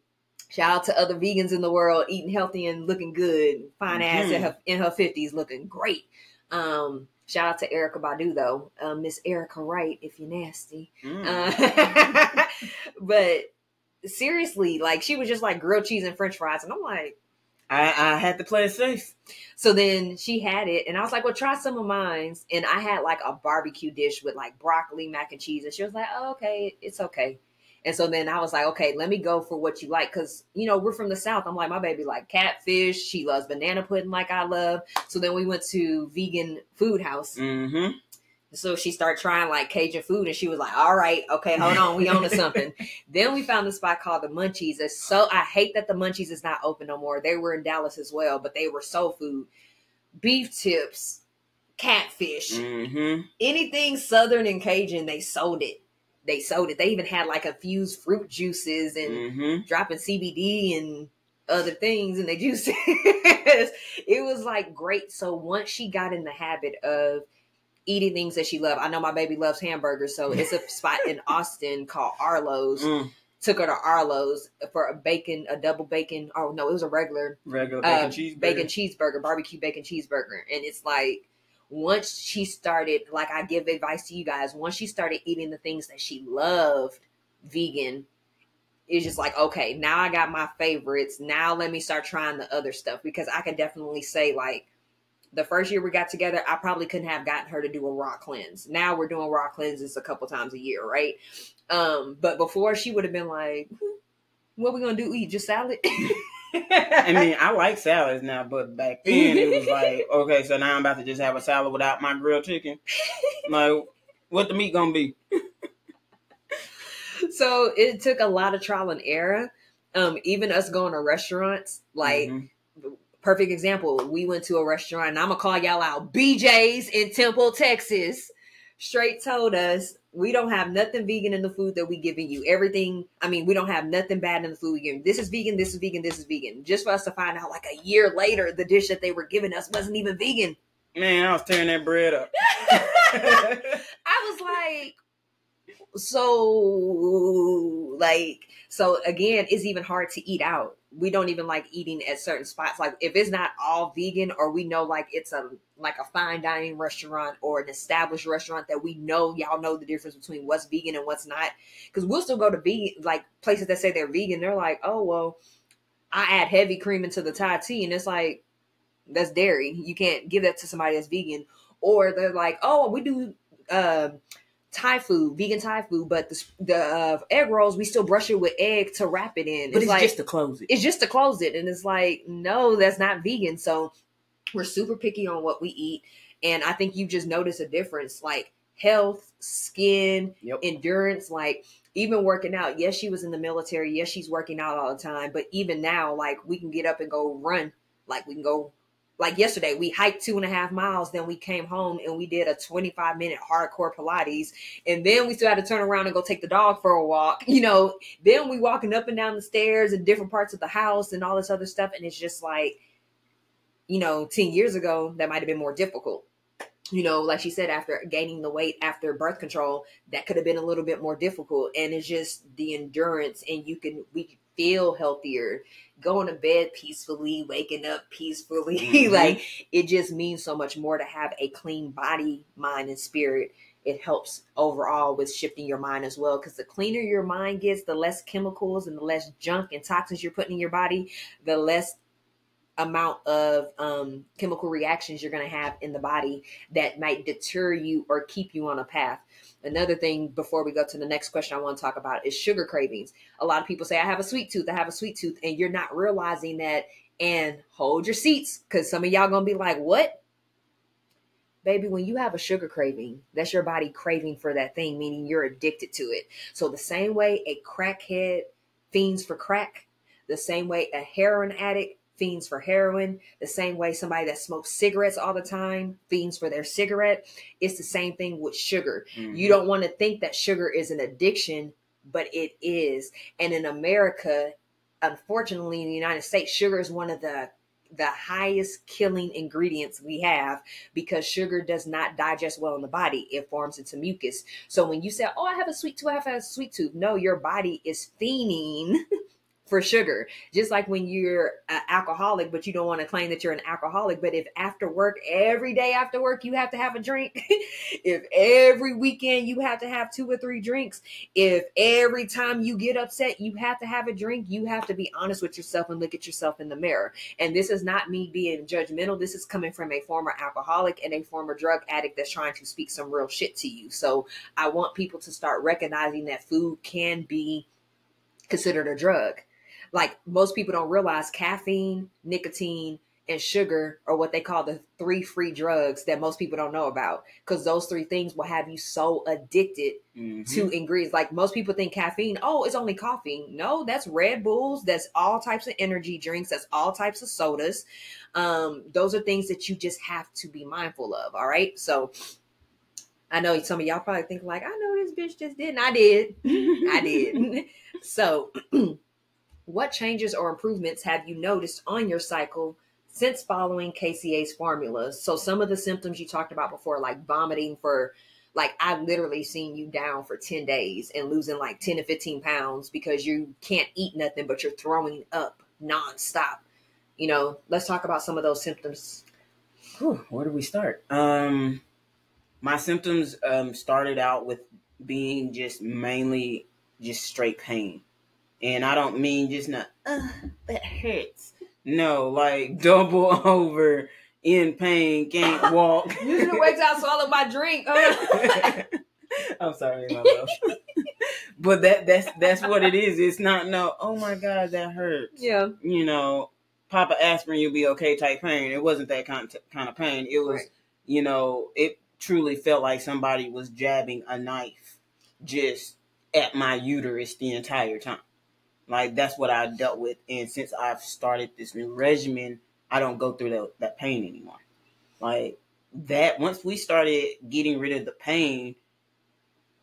Shout out to other vegans in the world eating healthy and looking good. Fine ass in her 50s looking great. Shout out to Erykah Badu though. Miss Erica Wright if you're nasty. But seriously, like she was just like grilled cheese and french fries. And I'm like, I had to play it safe. So then she had it and I was like, well, try some of mine. And I had like a barbecue dish with like broccoli, mac and cheese. And she was like, oh, okay, it's okay. And so then I was like, okay, let me go for what you like. Cause you know, we're from the South. I'm like, my baby like catfish. She loves banana pudding like I love. So then we went to vegan food house. Mm-hmm. So she started trying like Cajun food and she was like, all right, okay, hold on. We on to something. Then we found a spot called the Munchies. I hate that the Munchies is not open no more. They were in Dallas as well, but they were soul food, beef tips, catfish, anything Southern and Cajun. They sold it. They even had like infused fruit juices and dropping CBD and other things in their juices. It was like great. So once she got in the habit of eating things that she loved. I know my baby loves hamburgers, so it's a spot in Austin called Arlo's. Took her to Arlo's for a double bacon. Oh no, it was a regular bacon cheeseburger, barbecue bacon cheeseburger. And it's like, once she started, like I give advice to you guys, once she started eating the things that she loved, vegan, it's just like, okay, now I got my favorites. Now let me start trying the other stuff, because I can definitely say like, the first year we got together, I probably couldn't have gotten her to do a raw cleanse. Now we're doing raw cleanses a couple times a year, right? But before, she would have been like, what we going to do? Eat just salad? I mean, I like salads now, but back then it was like, okay, so now I'm about to just have a salad without my grilled chicken. Like, what the meat going to be? So it took a lot of trial and error. Even us going to restaurants, like, perfect example. We went to a restaurant, and I'm going to call y'all out. BJ's in Temple, Texas. Straight told us, we don't have nothing vegan in the food that we giving you. Everything, I mean, we don't have nothing bad in the food we giving. This is vegan, this is vegan, this is vegan. Just for us to find out like a year later, the dish that they were giving us wasn't even vegan. Man, I was tearing that bread up. I was like, so again, it's even hard to eat out. We don't even like eating at certain spots. Like if it's not all vegan, or we know like it's a fine dining restaurant or an established restaurant that we know, y'all know the difference between what's vegan and what's not. Because we'll still go to vegan, like places that say they're vegan. They're like, oh well, I add heavy cream into the Thai tea, and it's like, that's dairy. You can't give that to somebody that's vegan. Or they're like, oh, we do Thai food, vegan Thai food, but the egg rolls, we still brush it with egg to wrap it in. But it's like, just to close it. It's just to close it. And it's like, no, that's not vegan. So we're super picky on what we eat. And I think you just notice a difference, like health, skin, endurance, like even working out. Yes, she was in the military. Yes, she's working out all the time. But even now, like we can get up and go run. Like we can go. Like yesterday, we hiked 2.5 miles. Then we came home and we did a 25-minute hardcore Pilates. And then we still had to turn around and go take the dog for a walk. You know, then we walking up and down the stairs in different parts of the house and all this other stuff. And it's just like, 10 years ago, that might have been more difficult. Like she said, after gaining the weight after birth control, that could have been a little bit more difficult. And it's just the endurance, and we feel healthier, going to bed peacefully, waking up peacefully. Mm-hmm. Like it just means so much more to have a clean body, mind, and spirit. It helps overall with shifting your mind as well. Because the cleaner your mind gets, the less chemicals and the less junk and toxins you're putting in your body, the less amount of chemical reactions you're going to have in the body that might deter you or keep you on a path. Another thing before we go to the next question I want to talk about is sugar cravings. A lot of people say, I have a sweet tooth, and you're not realizing that. And hold your seats, because some of y'all going to be like, what? Baby, when you have a sugar craving, that's your body craving for that thing, meaning you're addicted to it. So the same way a crackhead fiends for crack, the same way a heroin addict fiends for heroin, the same way somebody that smokes cigarettes all the time fiends for their cigarette. It's the same thing with sugar. Mm-hmm. You don't want to think that sugar is an addiction, but it is. And in America, unfortunately, in the United States, sugar is one of the highest killing ingredients we have, because sugar does not digest well in the body. It forms into mucus. So when you say, oh, I have a sweet tooth, no, your body is fiending for sugar. Just like when you're an alcoholic, but you don't want to claim that you're an alcoholic. But if every day after work, you have to have a drink, if every weekend you have to have 2 or 3 drinks, if every time you get upset, you have to have a drink, you have to be honest with yourself and look at yourself in the mirror. And this is not me being judgmental. This is coming from a former alcoholic and a former drug addict that's trying to speak some real shit to you. So I want people to start recognizing that food can be considered a drug. Like most people don't realize caffeine, nicotine, and sugar are what they call the 3 free drugs that most people don't know about, because those 3 things will have you so addicted to ingredients. Like most people think caffeine, oh, it's only coffee. No, that's Red Bulls. That's all types of energy drinks. That's all types of sodas. Those are things that you just have to be mindful of. All right. So I know some of y'all probably think like, I know this bitch just didn't. I did. I did. So what changes or improvements have you noticed on your cycle since following KCA's formulas? So some of the symptoms you talked about before, like vomiting I've literally seen you down for 10 days and losing like 10 to 15 pounds because you can't eat nothing, but you're throwing up nonstop. Let's talk about some of those symptoms. Where do we start? My symptoms started out with being mainly straight pain. And I don't mean just not, that hurts. No, like double over in pain, can't walk. You should have waited till I swallowed my drink. I'm sorry, my love. But that's what it is. It's not oh my God, that hurts. Yeah. Pop an aspirin, you'll be okay type pain. It wasn't that kind of pain. It was, right. It truly felt like somebody was jabbing a knife just at my uterus the entire time. Like, that's what I dealt with. And since I've started this new regimen, I don't go through that pain anymore. Like, that, once we started getting rid of the pain,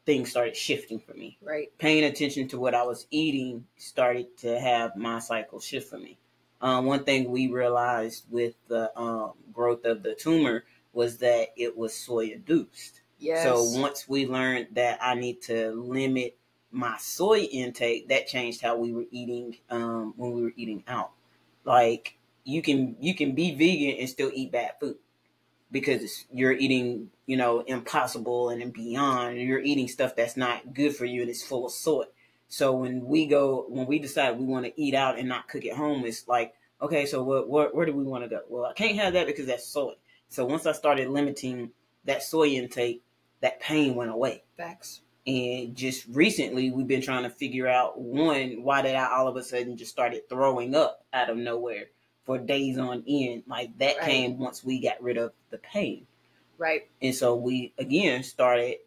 things started shifting for me. Right. Paying attention to what I was eating started to have my cycle shift for me. One thing we realized with the growth of the tumor was that it was soy induced. Yes. So once we learned that I need to limit my soy intake, that changed how we were eating when we were eating out. Like you can be vegan and still eat bad food because you're eating, Impossible and beyond. You're eating stuff that's not good for you and it's full of soy. So when we decide we want to eat out and not cook at home, it's like, okay, so where do we want to go? Well, I can't have that because that's soy. So once I started limiting that soy intake, that pain went away. Facts. And just recently, we've been trying to figure out, one, why did I all of a sudden just started throwing up out of nowhere for days on end? Like that came once we got rid of the pain. Right. And so we, again, started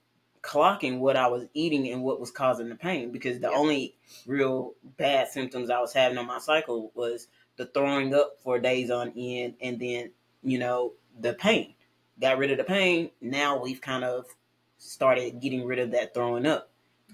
clocking what I was eating and what was causing the pain, because the only real bad symptoms I was having on my cycle was the throwing up for days on end, and then, the pain. Got rid of the pain. Now we've kind of started getting rid of that throwing up.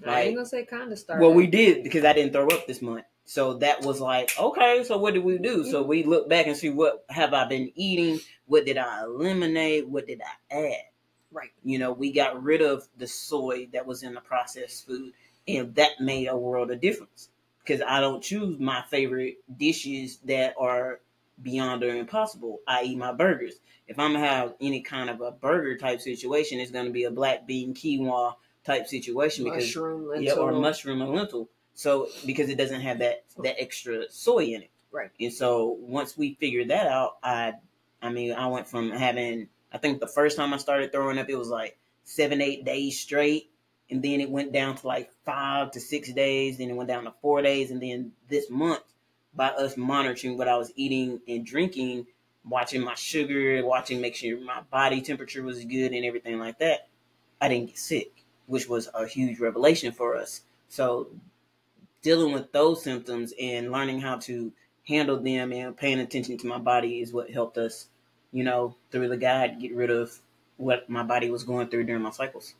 I ain't gonna say kind of started. Well, we did, because I didn't throw up this month. So that was like, okay, so what did we do? Mm-hmm. So we look back and see, what have I been eating? What did I eliminate? What did I add? Right. We got rid of the soy that was in the processed food, and that made a world of difference, because I don't choose my favorite dishes that are beyond or impossible. I eat my burgers. If I'm going to have any kind of a burger type situation, it's going to be a black bean quinoa type situation. Mushroom, lentil. Yeah, or mushroom and lentil. So, because it doesn't have that extra soy in it. Right. And so once we figured that out, I went from having, I think the first time I started throwing up, it was like 7-8 days straight. And then it went down to like 5 to 6 days. Then it went down to 4 days. And then this month, by us monitoring what I was eating and drinking, watching my sugar, make sure my body temperature was good and everything like that, I didn't get sick, which was a huge revelation for us. So dealing with those symptoms and learning how to handle them and paying attention to my body is what helped us, through the guide, get rid of what my body was going through during my cycles.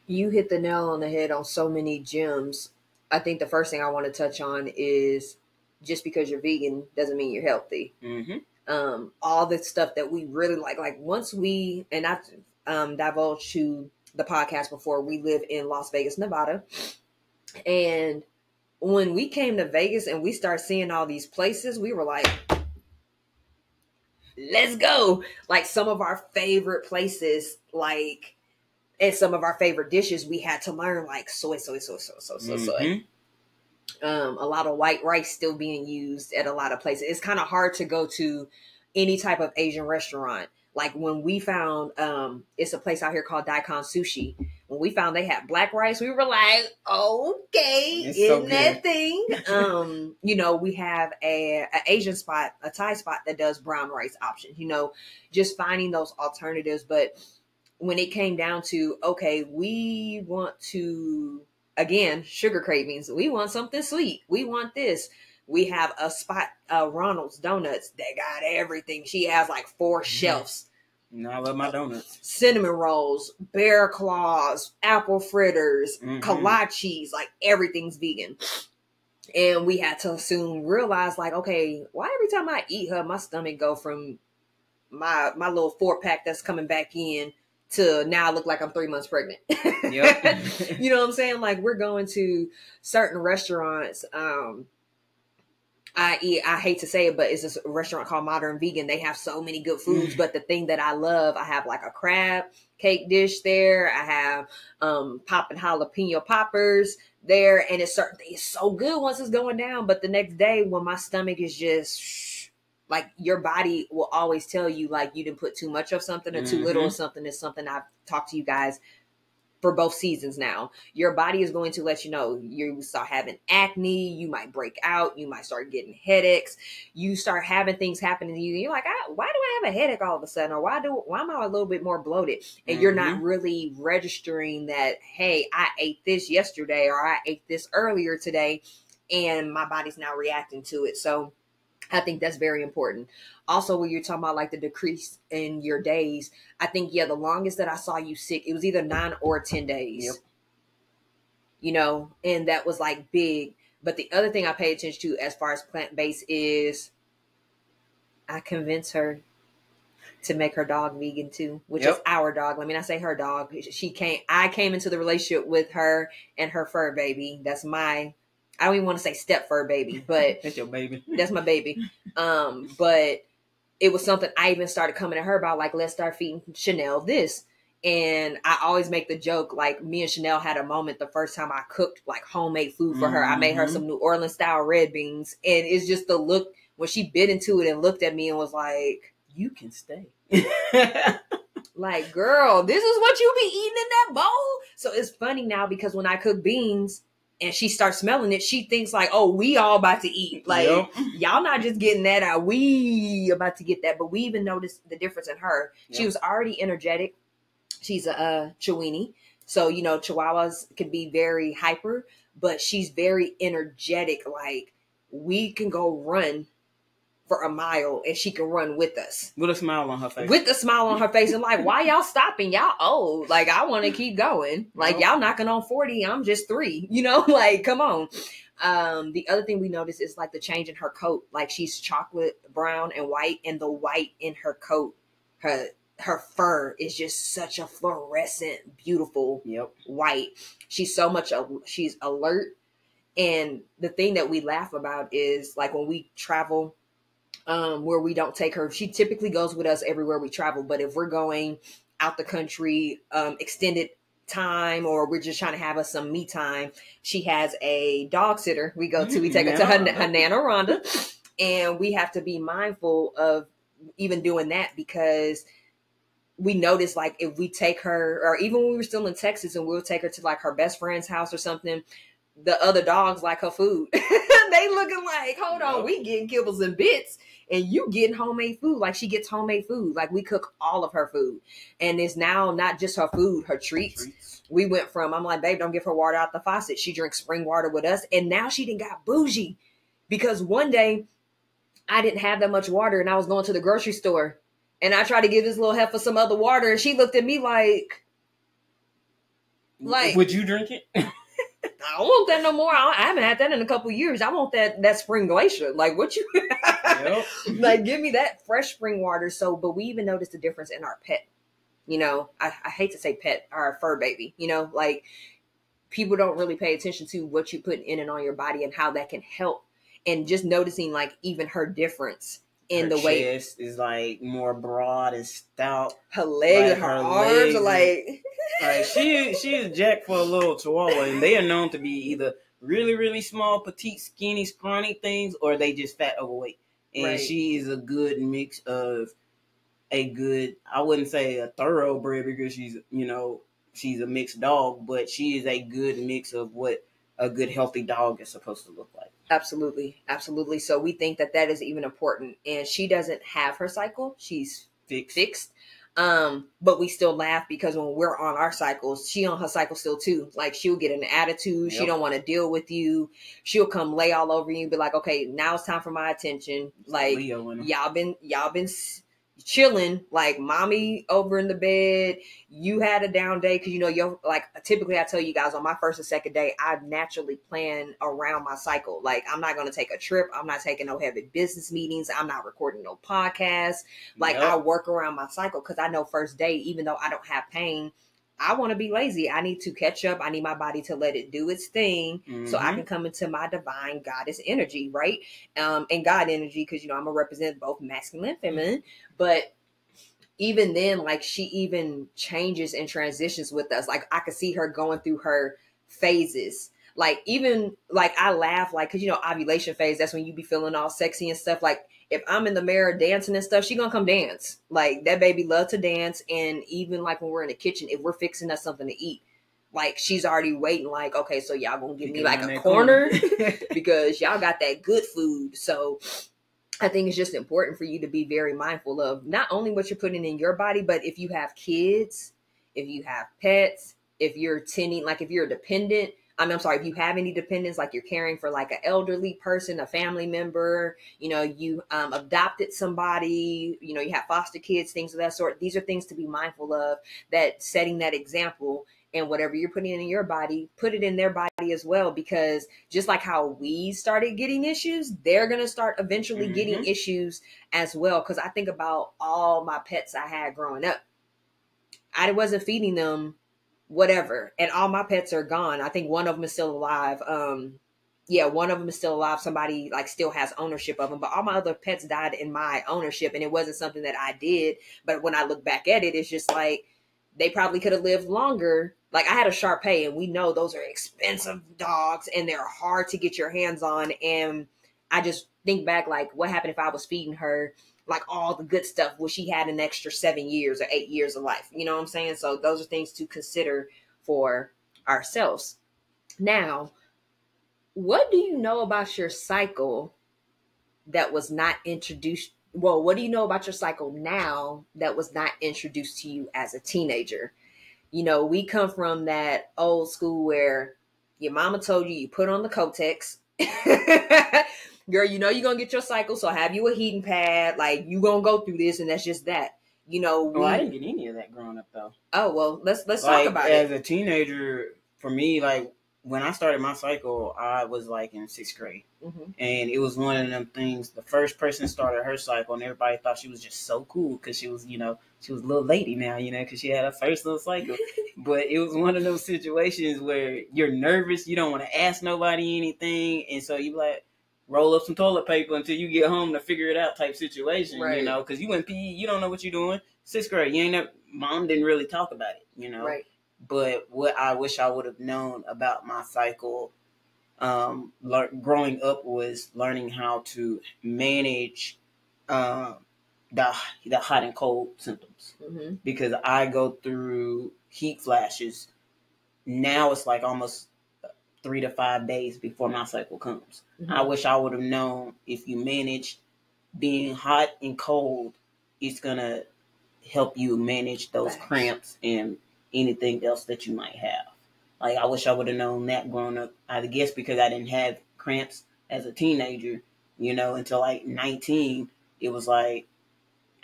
You hit the nail on the head on so many gems. I think the first thing I want to touch on is, just because you're vegan doesn't mean you're healthy. Mm-hmm. All the stuff that we really like once we, and I've divulged to the podcast before, we live in Las Vegas, Nevada. And when we came to Vegas and we started seeing all these places, we were like, let's go. Like some of our favorite places, and some of our favorite dishes, we had to learn, like soy. A lot of white rice still being used at a lot of places. It's kind of hard to go to any type of Asian restaurant. Like when we found, it's a place out here called Daikon Sushi. When we found they had black rice, we were like, okay, it's isn't that thing? We have a Asian spot, a Thai spot that does brown rice options, just finding those alternatives. But when it came down to, okay, we want to, again, sugar cravings. We want something sweet. We want this. We have a spot, Ronald's Donuts, that got everything. She has like 4 shelves. I love my donuts. Cinnamon rolls, bear claws, apple fritters, kolaches, like everything's vegan. And we had to soon realize, like, okay, why every time I eat her, my stomach go from my little 4-pack that's coming back in to now I look like I'm 3 months pregnant. Yep. You know what I'm saying? Like we're going to certain restaurants. I hate to say it, but it's a restaurant called Modern Vegan. They have so many good foods, but the thing that I love, I have like a crab cake dish there. I have popping jalapeno poppers there, and it's so good once it's going down. But the next day, when my stomach is just like, your body will always tell you, like, you didn't put too much of something or too little of something. Is something I've talked to you guys for both seasons now. Your body is going to let you know. You start having acne, you might break out, you might start getting headaches, you start having things happening to you. You're like, why do I have a headache all of a sudden? Or why am I a little bit more bloated? And you're not really registering that, hey, I ate this yesterday or I ate this earlier today and my body's now reacting to it. So I think that's very important. Also, when you're talking about like the decrease in your days, I think, the longest that I saw you sick, it was either 9 or 10 days, and that was like big. But the other thing I pay attention to as far as plant-based is I convince her to make her dog vegan too, which is our dog. Let me not say her dog. I came into the relationship with her and her fur baby. That's I don't even want to say step fur baby, but that's your baby. That's my baby. But it was something I even started coming to her about, like, let's start feeding Chanel this. And I always make the joke, like, me and Chanel had a moment the first time I cooked like homemade food for her. I made her some New Orleans style red beans, and it's just the look when she bit into it and looked at me and was like, "You can stay." Like, girl, this is what you be eating in that bowl. So it's funny now because when I cook beans and she starts smelling it, she thinks like, "Oh, we all about to eat." Like, y'all not just getting that out. We about to get that. But we even noticed the difference in her. She was already energetic. She's a Chiweenie. So, you know, Chihuahuas can be very hyper, but she's very energetic. Like, we can go run for a mile and she can run with us. With a smile on her face. With a smile on her face. And like, why y'all stopping? Y'all old. Like, I want to keep going. Like, y'all knocking on 40. I'm just 3. You know, like, come on. The other thing we noticed is like the change in her coat. Like, she's chocolate brown and white, and the white in her coat, her fur is just such a fluorescent, beautiful white. She's she's alert. And the thing that we laugh about is like when we travel, where we don't take her, she typically goes with us everywhere we travel. But if we're going out the country, extended time, or we're just trying to have us some me time, she has a dog sitter we go to. We take her to her Nana Rhonda, and we have to be mindful of even doing that because we noticed, like, if we take her, or even when we were still in Texas and we'll take her to like her best friend's house or something, the other dogs like her food. They looking like, hold on, we getting kibbles and bits and you getting homemade food. Like, she gets homemade food. Like, we cook all of her food. And it's now not just her food, her treats. We went from, I'm like, babe, don't give her water out the faucet. She drinks spring water with us. And now she done got bougie because one day I didn't have that much water and I was going to the grocery store. And I tried to give this little heifer some other water, and she looked at me like, would you drink it? I don't want that no more. I haven't had that in a couple years. I want that spring glacier. Like, what you like? Give me that fresh spring water. So, but we even noticed the difference in our pet. You know, I hate to say pet, our fur baby. You know, like, people don't really pay attention to what you put in and on your body and how that can help. And just noticing, like, even her difference. In her the way chest is like more broad and stout. Her legs, her arms are like she is jacked for a little Chihuahua, and they are known to be either really, really small, petite, skinny, scrawny things, or they just fat, overweight. And she is a good mix of I wouldn't say a thoroughbred because she's a mixed dog, but she is a good mix of what a good healthy dog is supposed to look like. Absolutely. Absolutely. So we think that is even important. And she doesn't have her cycle. She's fixed. But we still laugh because when we're on our cycles, she on her cycle still too. Like, she'll get an attitude. She don't want to deal with you. She'll come lay all over you and be like, okay, now it's time for my attention. Like, y'all been chilling, like, mommy over in the bed, you had a down day because, you know, typically I tell you guys on my first or second day, I naturally plan around my cycle. Like, I'm not going to take a trip. I'm not taking no heavy business meetings. I'm not recording no podcasts. Like, I work around my cycle because I know first day, even though I don't have pain, I want to be lazy. I need to catch up. I need my body to let it do its thing so I can come into my divine goddess energy, right? And God energy, because, you know, I'm going to represent both masculine and feminine. But even then, like, she even changes and transitions with us. Like, I could see her going through her phases. Like, even, like, I laugh, like, because, you know, ovulation phase, that's when you be feeling all sexy and stuff. Like, if I'm in the mirror dancing and stuff, she gonna come dance. Like, that baby love to dance. And even, like, when we're in the kitchen, if we're fixing us something to eat, like, she's already waiting, like, okay, so y'all gonna give me, like, a corner because y'all got that good food. So I think it's just important for you to be very mindful of not only what you're putting in your body, but if you have kids, if you have pets, if you're tending, like, if you're a dependent, if you have any dependents, like you're caring for like an elderly person, a family member, you know, you adopted somebody, you know, you have foster kids, things of that sort. These are things to be mindful of, that setting that example And whatever you're putting in your body, put it in their body as well, because just like how we started getting issues, they're going to start eventually getting issues as well. Because I think about all my pets I had growing up. I wasn't feeding them whatever, and all my pets are gone. I think one of them is still alive. One of them is still alive. Somebody like still has ownership of them, but all my other pets died in my ownership, and it wasn't something that I did. But when I look back at it, it's just like they probably could have lived longer. Like I had a Shar Pei, and we know those are expensive dogs, and they're hard to get your hands on. And I just think back, like, what happened if I was feeding her like all the good stuff? Well, she had an extra 7 years or 8 years of life. You know what I'm saying? So those are things to consider for ourselves. Now, what do you know about your cycle that was not introduced? Well, what do you know about your cycle now that was not introduced to you as a teenager? You know, we come from that old school where your mama told you put on the Kotex. Girl, you know you're going to get your cycle, so have you a heating pad. Like, you going to go through this, and that's just that. You know, I didn't get any of that growing up, though. Oh, well, let's talk about it. As a teenager, for me, like, when I started my cycle, I was, like, in 6th grade. And it was one of them things, the first person started her cycle, and everybody thought she was just so cool because she was, you know, she was a little lady now, you know, because she had her first little cycle. But it was one of those situations where you're nervous, you don't want to ask nobody anything, and so you like, roll up some toilet paper until you get home to figure it out type situation, you know, because you in PE, you don't know what you're doing. 6th grade, you ain't never, mom didn't really talk about it, you know. Right. But what I wish I would have known about my cycle growing up was learning how to manage the hot and cold symptoms. Because I go through heat flashes. Now it's like almost 3 to 5 days before my cycle comes. I wish I would have known if you manage being hot and cold, it's going to help you manage those cramps and anything else that you might have. Like, I wish I would have known that growing up. I guess because I didn't have cramps as a teenager, you know, until like 19. It was like,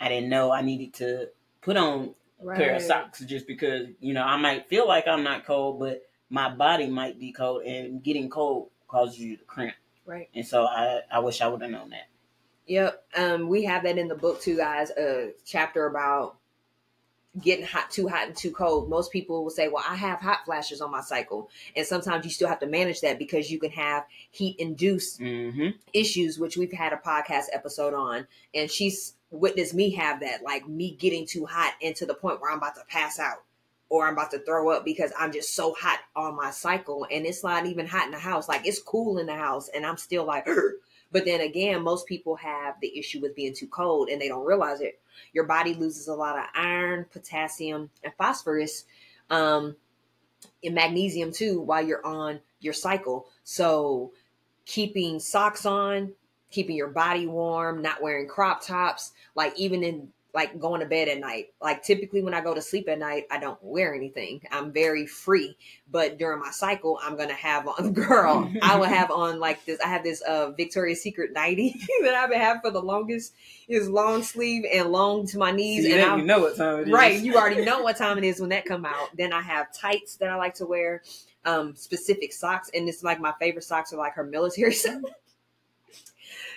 I didn't know I needed to put on a pair of socks just because, you know, I might feel like I'm not cold, but my body might be cold, and getting cold causes you to cramp. Right. And so I wish I would have known that. Yep. We have that in the book too, guys, a chapter about getting too hot and too cold. Most people will say, well, I have hot flashes on my cycle. And sometimes you still have to manage that because you can have heat-induced issues, which we've had a podcast episode on. And she's witnessed me have that, like me getting too hot and to the point where I'm about to pass out or I'm about to throw up because I'm just so hot on my cycle. And it's not even hot in the house. Like, it's cool in the house and I'm still like, but then again, most people have the issue with being too cold and they don't realize it. Your body loses a lot of iron, potassium, and phosphorus, and magnesium too while you're on your cycle. So keeping socks on, keeping your body warm, not wearing crop tops, like even in like going to bed at night. Like typically when I go to sleep at night, I don't wear anything. I'm very free. But during my cycle, I'm going to have on, girl, I will have on like this. I have this Victoria's Secret nightie that I've been having for the longest. It's long sleeve and long to my knees. See, and you know what time it is. Right. You already know what time it is when that come out. Then I have tights that I like to wear, specific socks. And it's like my favorite socks are like her military socks.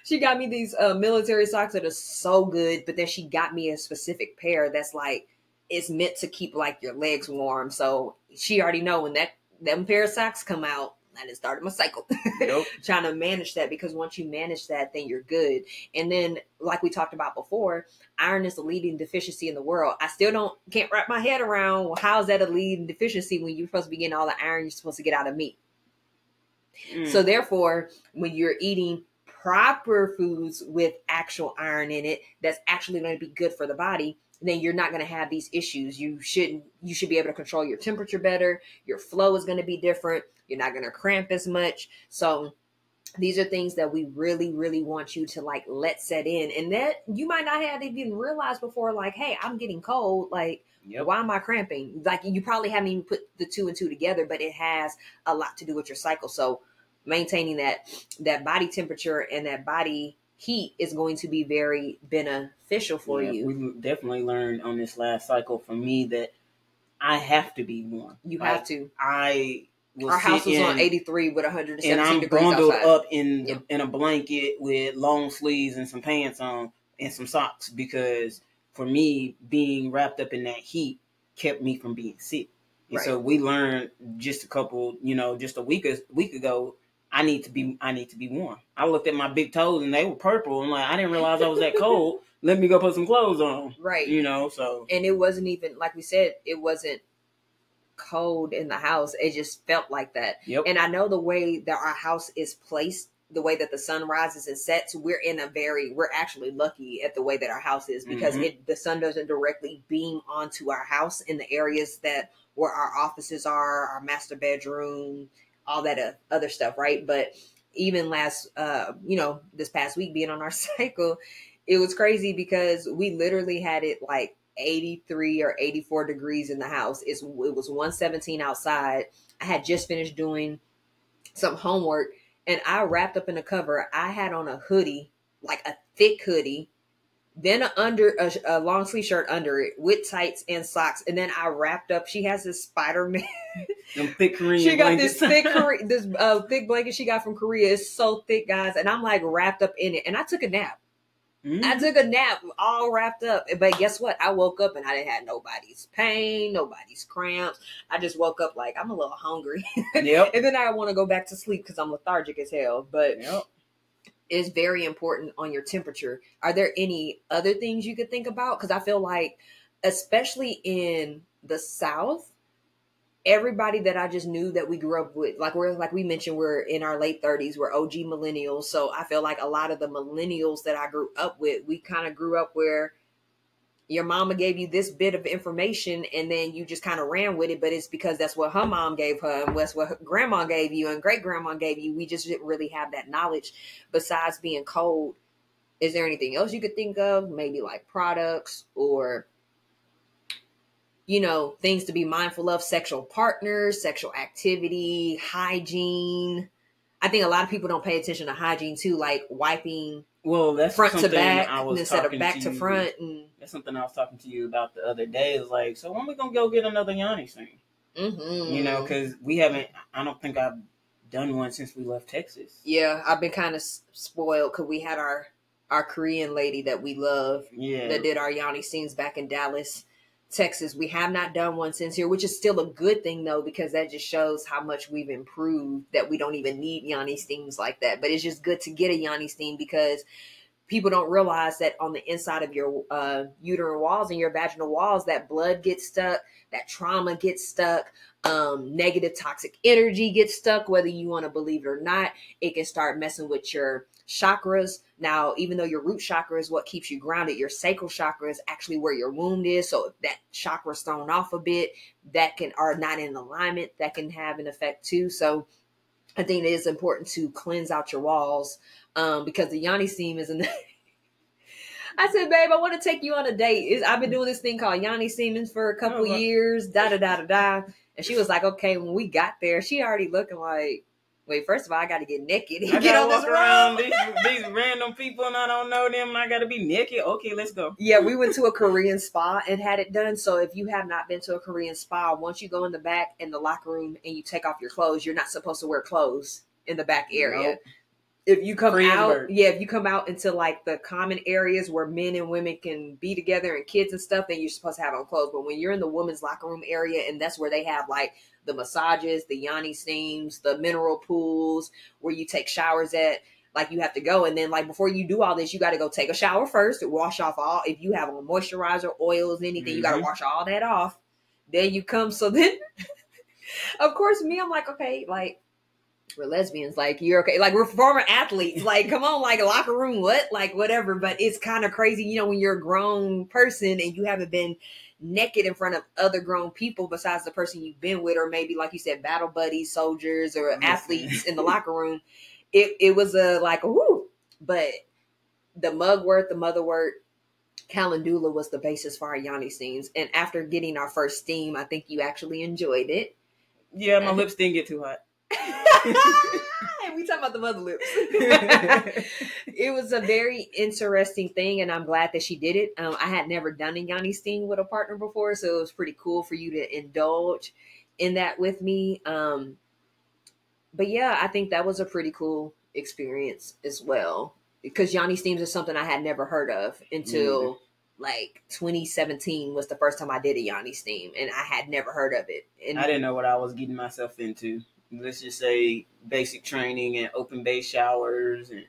She got me these military socks that are so good, but then she got me a specific pair that's like, it's meant to keep like your legs warm. So she already know when them pair of socks come out, I just started my cycle. Yep. Trying to manage that, because once you manage that, then you're good. And then like we talked about before, iron is a leading deficiency in the world. I still can't wrap my head around, well, how is that a leading deficiency when you're supposed to be getting all the iron you're supposed to get out of meat? So therefore, when you're eating proper foods with actual iron in it, that's actually going to be good for the body, then you're not going to have these issues. You should be able to control your temperature better. Your flow is going to be different. You're not going to cramp as much. So these are things that we really, really want you to like let set in, and that you might not have even realized before, like, hey, I'm getting cold. Like, why am I cramping? Like, you probably haven't even put the 2 and 2 together, but it has a lot to do with your cycle. So maintaining that body temperature and that body heat is going to be very beneficial for you. We definitely learned on this last cycle for me that I have to be warm. You have to. Our house was on 83 with 117 and I'm degrees bundled outside. up in a blanket with long sleeves and some pants on and some socks, because for me, being wrapped up in that heat kept me from being sick. And so we learned just a week ago, I need to be warm. I looked at my big toes and they were purple. I'm like, I didn't realize I was that cold. Let me go put some clothes on. Right. So. And it wasn't even, like we said, it wasn't cold in the house. It just felt like that. Yep. And I know the way that our house is placed, the way that the sun rises and sets, we're actually lucky at the way that our house is, because the sun doesn't directly beam onto our house in the areas that where our offices are, our master bedroom, all that other stuff, right? But even this past week being on our cycle, it was crazy because we literally had it like 83 or 84 degrees in the house. It was 117 outside. I had just finished doing some homework and I wrapped up in a cover. I had on a hoodie, like a thick hoodie, then a long sleeve shirt under it with tights and socks. And then I wrapped up. She has this Spider-Man. Thick Korean she got blankets. this thick blanket she got from Korea. It's so thick, guys. And I'm like wrapped up in it. And I took a nap. I took a nap all wrapped up. But guess what? I woke up and I didn't have nobody's pain, nobody's cramps. I just woke up like I'm a little hungry. Yep. And then I want to go back to sleep because I'm lethargic as hell. But it's very important on your temperature. Are there any other things you could think about? Because I feel like, especially in the South, everybody that I just knew that we grew up with, like we mentioned, we're in our late 30s, we're OG millennials. So I feel like a lot of the millennials that I grew up with, we kind of grew up where your mama gave you this bit of information and then you just kind of ran with it, but it's because that's what her mom gave her and that's what her grandma gave you and great grandma gave you. We just didn't really have that knowledge. Besides being cold, is there anything else you could think of? Maybe like products or things to be mindful of, sexual partners, sexual activity, hygiene. I think a lot of people don't pay attention to hygiene too, like wiping that's front to back instead of back to front. And that's something I was talking to you about the other day. Is like, so when we going to go get another Yanni thing? Because I don't think I've done one since we left Texas. Yeah, I've been kind of spoiled because we had our Korean lady that we love that did our Yanni scenes back in Dallas, Texas. We have not done one since here, which is still a good thing though, because that just shows how much we've improved, that we don't even need Yanni steams like that. But it's just good to get a Yanni steam because people don't realize that on the inside of your uterine walls and your vaginal walls, that blood gets stuck, that trauma gets stuck, negative toxic energy gets stuck, whether you want to believe it or not. It can start messing with your chakras. Now, even though your root chakra is what keeps you grounded, your sacral chakra is actually where your wound is. So if that chakra is thrown off a bit, are not in alignment, that can have an effect too. So I think it is important to cleanse out your walls because the Yanni steam is in I said, babe, I want to take you on a date. I've been doing this thing called Yanni steaming for a couple years, da-da-da-da-da. And she was like, okay, when we got there, she already looking like, wait, first of all, I got to get naked. I got to walk around these random people and I don't know them and I got to be naked. Okay, let's go. Yeah, we went to a Korean spa and had it done. So if you have not been to a Korean spa, once you go in the back in the locker room and you take off your clothes, you're not supposed to wear clothes in the back area. Nope. If you come out into like the common areas where men and women can be together and kids and stuff, then you're supposed to have on clothes. But when you're in the women's locker room area, and that's where they have like the massages, the Yanni steams, the mineral pools, where you take showers at, like you have to go. And then like before you do all this, you got to go take a shower first to wash off all, if you have on moisturizer, oils, anything, you got to wash all that off. Then you come. So then, of course, me, I'm like, okay, like, we're lesbians, like, you're okay, like, we're former athletes, like, come on, like, a locker room, what, like, whatever. But it's kind of crazy, when you're a grown person and you haven't been naked in front of other grown people besides the person you've been with, or maybe, like you said, battle buddies, soldiers, or athletes in the locker room. It was like, whoo. But the mugwort, the motherwort, calendula was the basis for our Yanni steams. And after getting our first steam, I think you actually enjoyed it. Yeah, my lips didn't get too hot. We talking about the mother lips. It was a very interesting thing, and I'm glad that she did it. I had never done a yoni steam with a partner before, so it was pretty cool for you to indulge in that with me. But yeah, I think that was a pretty cool experience as well, because yoni steams is something I had never heard of until like 2017 was the first time I did a yoni steam, and I had never heard of it. And I didn't know what I was getting myself into. Let's just say basic training and open bay showers and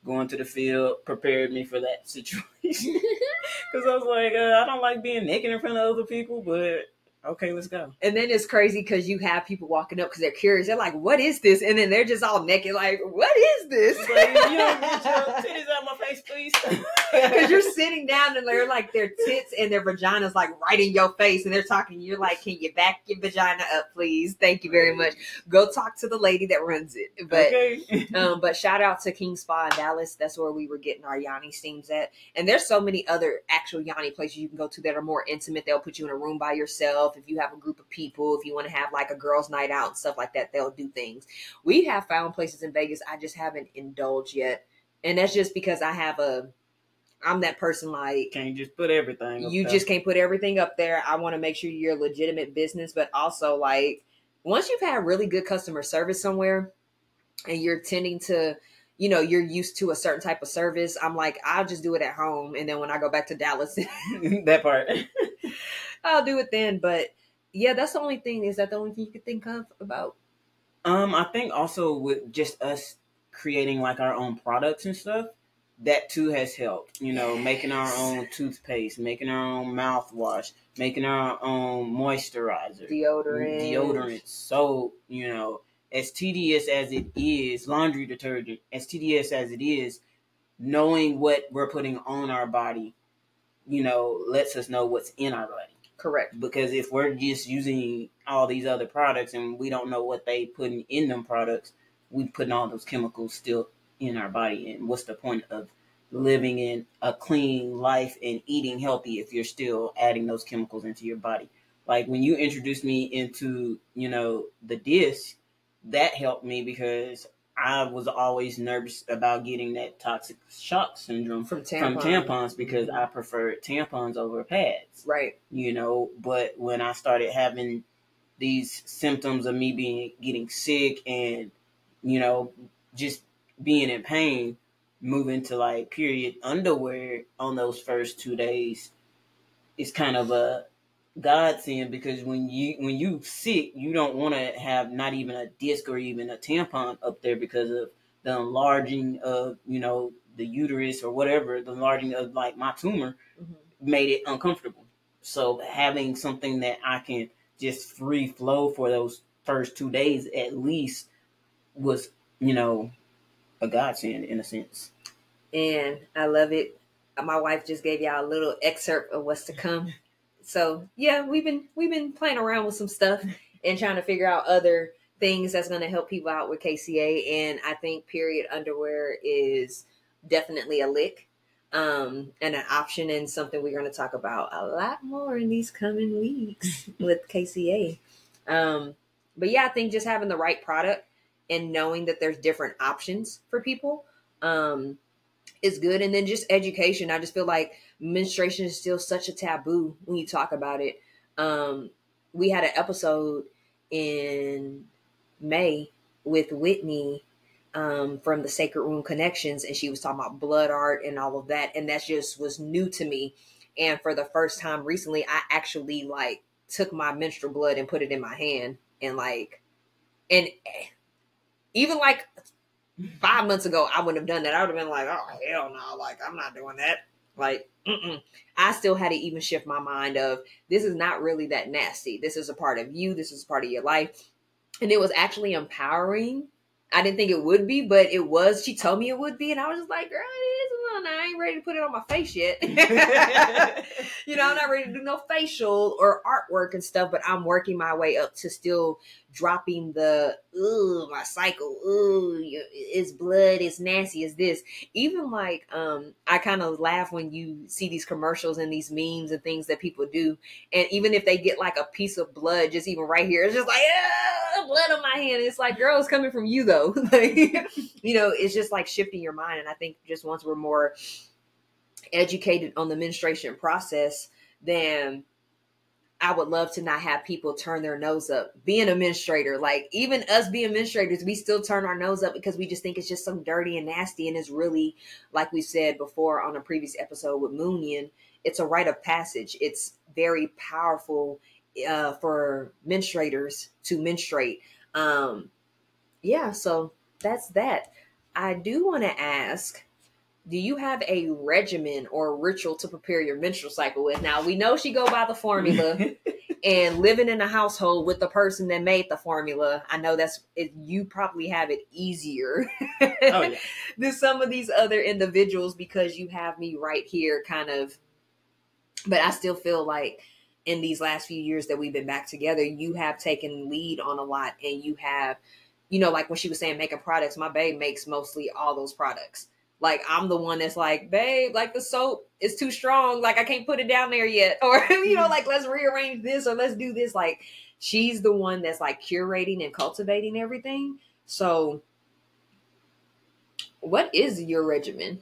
going to the field prepared me for that situation. Because I was like, I don't like being naked in front of other people, but okay, let's go. And then it's crazy because you have people walking up because they're curious. They're like, what is this? And then they're just all naked, like, what is this? Like, you don't get your titties out my face, please. Because you're sitting down and they're like, their tits and their vaginas like right in your face, and they're talking. You're like, can you back your vagina up, please? Thank you very much. Go talk to the lady that runs it. But okay. But shout out to King Spa in Dallas. That's where we were getting our yoni steams at. And there's so many other actual yoni places you can go to that are more intimate. They'll put you in a room by yourself. If you have a group of people, if you want to have like a girls' night out and stuff like that, they'll do things. We have found places in Vegas I just haven't indulged yet. And that's just because I'm that person, like, can't just put everything up you there. Just can't put everything up there. I want to make sure you're a legitimate business, but also like once you've had really good customer service somewhere and you're tending to, you know, you're used to a certain type of service, I'm like, I'll just do it at home. And then when I go back to Dallas, that part, I'll do it then. But yeah, that's the only thing. Is that the only thing you could think of about? I think also with just us creating like our own products and stuff, that too has helped. You know, making our own toothpaste, making our own mouthwash, making our own moisturizer, deodorant. So, you know, as tedious as it is, laundry detergent, as tedious as it is, knowing what we're putting on our body, you know, lets us know what's in our body. Correct. Because if we're just using all these other products and we don't know what they putting in them products, we putting all those chemicals still in our body. And what's the point of living in a clean life and eating healthy if you're still adding those chemicals into your body? Like when you introduced me into, you know, the disc, that helped me because I was always nervous about getting that toxic shock syndrome from tampons because I preferred tampons over pads. Right. You know, but when I started having these symptoms of me getting sick and, you know, just being in pain, moving to like period underwear on those first 2 days, it's kind of a godsend because when you sick, you don't want to have not even a disc or even a tampon up there because of the enlarging of, you know, the uterus or whatever, the enlarging of like my tumor made it uncomfortable. So having something that I can just free flow for those first 2 days at least was, you know, a godsend in a sense. And I love it. My wife just gave y'all a little excerpt of what's to come. So yeah, we've been playing around with some stuff and trying to figure out other things that's going to help people out with KCA. And I think period underwear is definitely a lick and an option, and something we're going to talk about a lot more in these coming weeks with KCA. But yeah, I think just having the right product and knowing that there's different options for people is good. And then just education. I just feel like menstruation is still such a taboo when you talk about it. We had an episode in May with Whitney from the Sacred Room Connections, and she was talking about blood art and all of that, and that just was new to me. And for the first time recently, I actually like took my menstrual blood and put it in my hand, and even like 5 months ago, I wouldn't have done that. I would have been like, oh, hell no. Like, I'm not doing that. Like, I still had to even shift my mind of this is not really that nasty. This is a part of you. This is a part of your life. And it was actually empowering. I didn't think it would be, but it was. She told me it would be. And I was just like, girl, it is. Well, I ain't ready to put it on my face yet. You know, I'm not ready to do no facial or artwork and stuff, but I'm working my way up to still dropping the, my cycle. It's blood. It's nasty. It's this. Even like, I kind of laugh when you see these commercials and these memes and things that people do. And even if they get like a piece of blood, just even right here, it's just like, blood on my hand. It's like, girl, it's coming from you though. Like, it's just like shifting your mind. And I think just once we're more educated on the menstruation process, then I would love to not have people turn their nose up being a menstruator. Like, even us being menstruators, we still turn our nose up because we just think it's just so dirty and nasty. And it's really, like we said before on a previous episode with Moonian, it's a rite of passage. It's very powerful for menstruators to menstruate. So that's that. I do want to ask, do you have a regimen or ritual to prepare your menstrual cycle with? Now, we know she go by the formula and living in a household with the person that made the formula. I know you probably have it easier than some of these other individuals because you have me right here kind of. But I still feel like in these last few years that we've been back together, you have taken lead on a lot, and you have, like when she was saying making products, my babe makes mostly all those products. Like, I'm the one that's like, babe, like the soap is too strong. Like, I can't put it down there yet. Or, like, let's rearrange this or let's do this. Like, she's the one that's like curating and cultivating everything. So what is your regimen?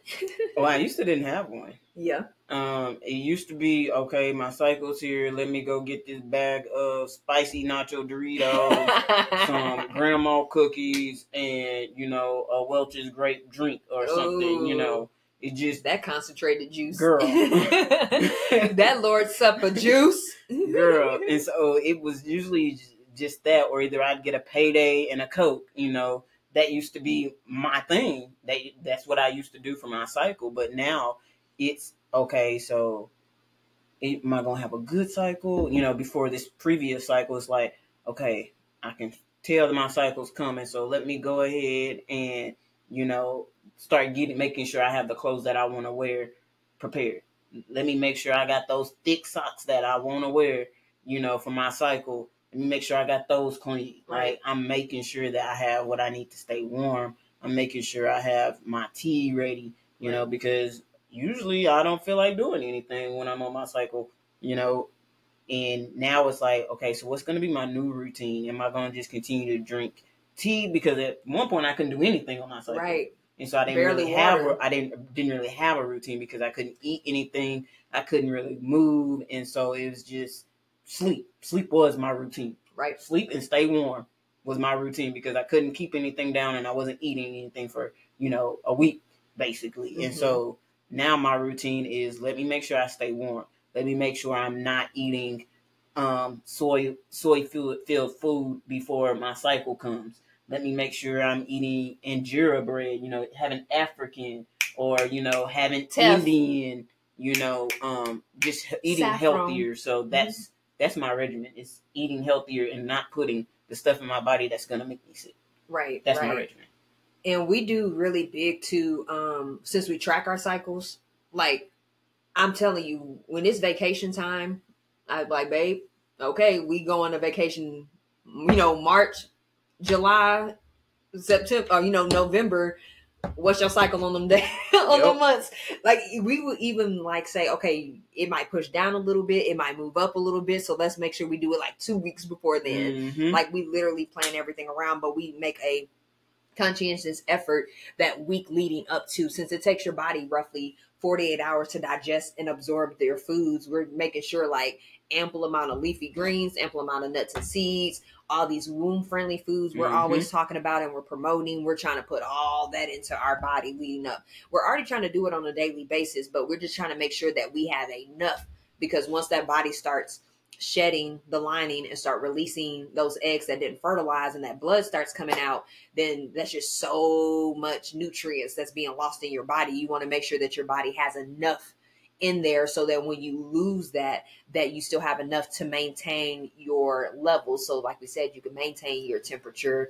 Well, I used to didn't have one. Yeah. It used to be, okay, my cycle's here. Let me go get this bag of spicy nacho Doritos, some grandma cookies, and, a Welch's grape drink or something, It just... That concentrated juice. Girl. That Lord's Supper juice. Girl. And so it was usually just that, or either I'd get a payday and a Coke, That used to be my thing. That's what I used to do for my cycle. But now it's, okay, so am I going to have a good cycle? Before this previous cycle, it's like, okay, I can tell that my cycle's coming. So let me go ahead and, start making sure I have the clothes that I want to wear prepared. Let me make sure I got those thick socks that I want to wear, for my cycle. Let me make sure I got those clean. Right. Like, I'm making sure that I have what I need to stay warm. I'm making sure I have my tea ready, because usually I don't feel like doing anything when I'm on my cycle, and now it's like, okay, so what's going to be my new routine? Am I going to just continue to drink tea? Because at one point I couldn't do anything on my cycle. Right. And so I didn't didn't really have a routine because I couldn't eat anything. I couldn't really move. And so it was just sleep. Sleep was my routine. Right. Sleep and stay warm was my routine because I couldn't keep anything down and I wasn't eating anything for, a week, basically. Mm-hmm. And so now my routine is, let me make sure I stay warm. Let me make sure I'm not eating soy-filled food before my cycle comes. Let me make sure I'm eating injera bread, having African or, having Indian, just eating Saffron. Healthier. So that's my regimen. It's eating healthier and not putting the stuff in my body that's going to make me sick. Right. That's my regimen. And we do really big too, since we track our cycles. Like, I'm telling you, when it's vacation time, I'm like, babe, okay, we go on a vacation, March, July, September, November. What's your cycle on them days, on the months? Like, we would even like say, okay, it might push down a little bit. It might move up a little bit. So let's make sure we do it like 2 weeks before then. Mm-hmm. Like, we literally plan everything around, but we make a conscientious effort that week leading up to, since it takes your body roughly 48 hours to digest and absorb their foods. We're making sure like ample amount of leafy greens, ample amount of nuts and seeds, all these womb friendly foods we're always talking about and we're promoting. We're trying to put all that into our body leading up. We're already trying to do it on a daily basis, but we're just trying to make sure that we have enough, because once that body starts shedding the lining and start releasing those eggs that didn't fertilize and that blood starts coming out, then that's just so much nutrients that's being lost in your body. You want to make sure that your body has enough in there so that when you lose that you still have enough to maintain your levels. So like we said, you can maintain your temperature.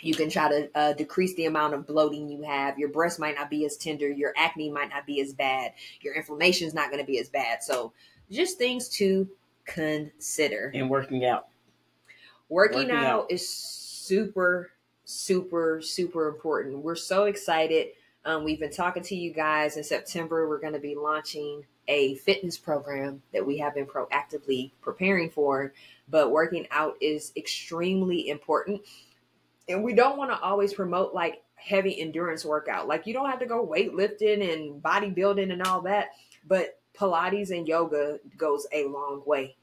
You can try to decrease the amount of bloating you have. Your breast might not be as tender. Your acne might not be as bad. Your inflammation is not going to be as bad. So just things to consider. And working out. Working out is super, super, super important. We're so excited. We've been talking to you guys. In September, we're going to be launching a fitness program that we have been proactively preparing for, but working out is extremely important. And we don't want to always promote like heavy endurance workout. Like you don't have to go weightlifting and bodybuilding and all that, but Pilates and yoga goes a long way.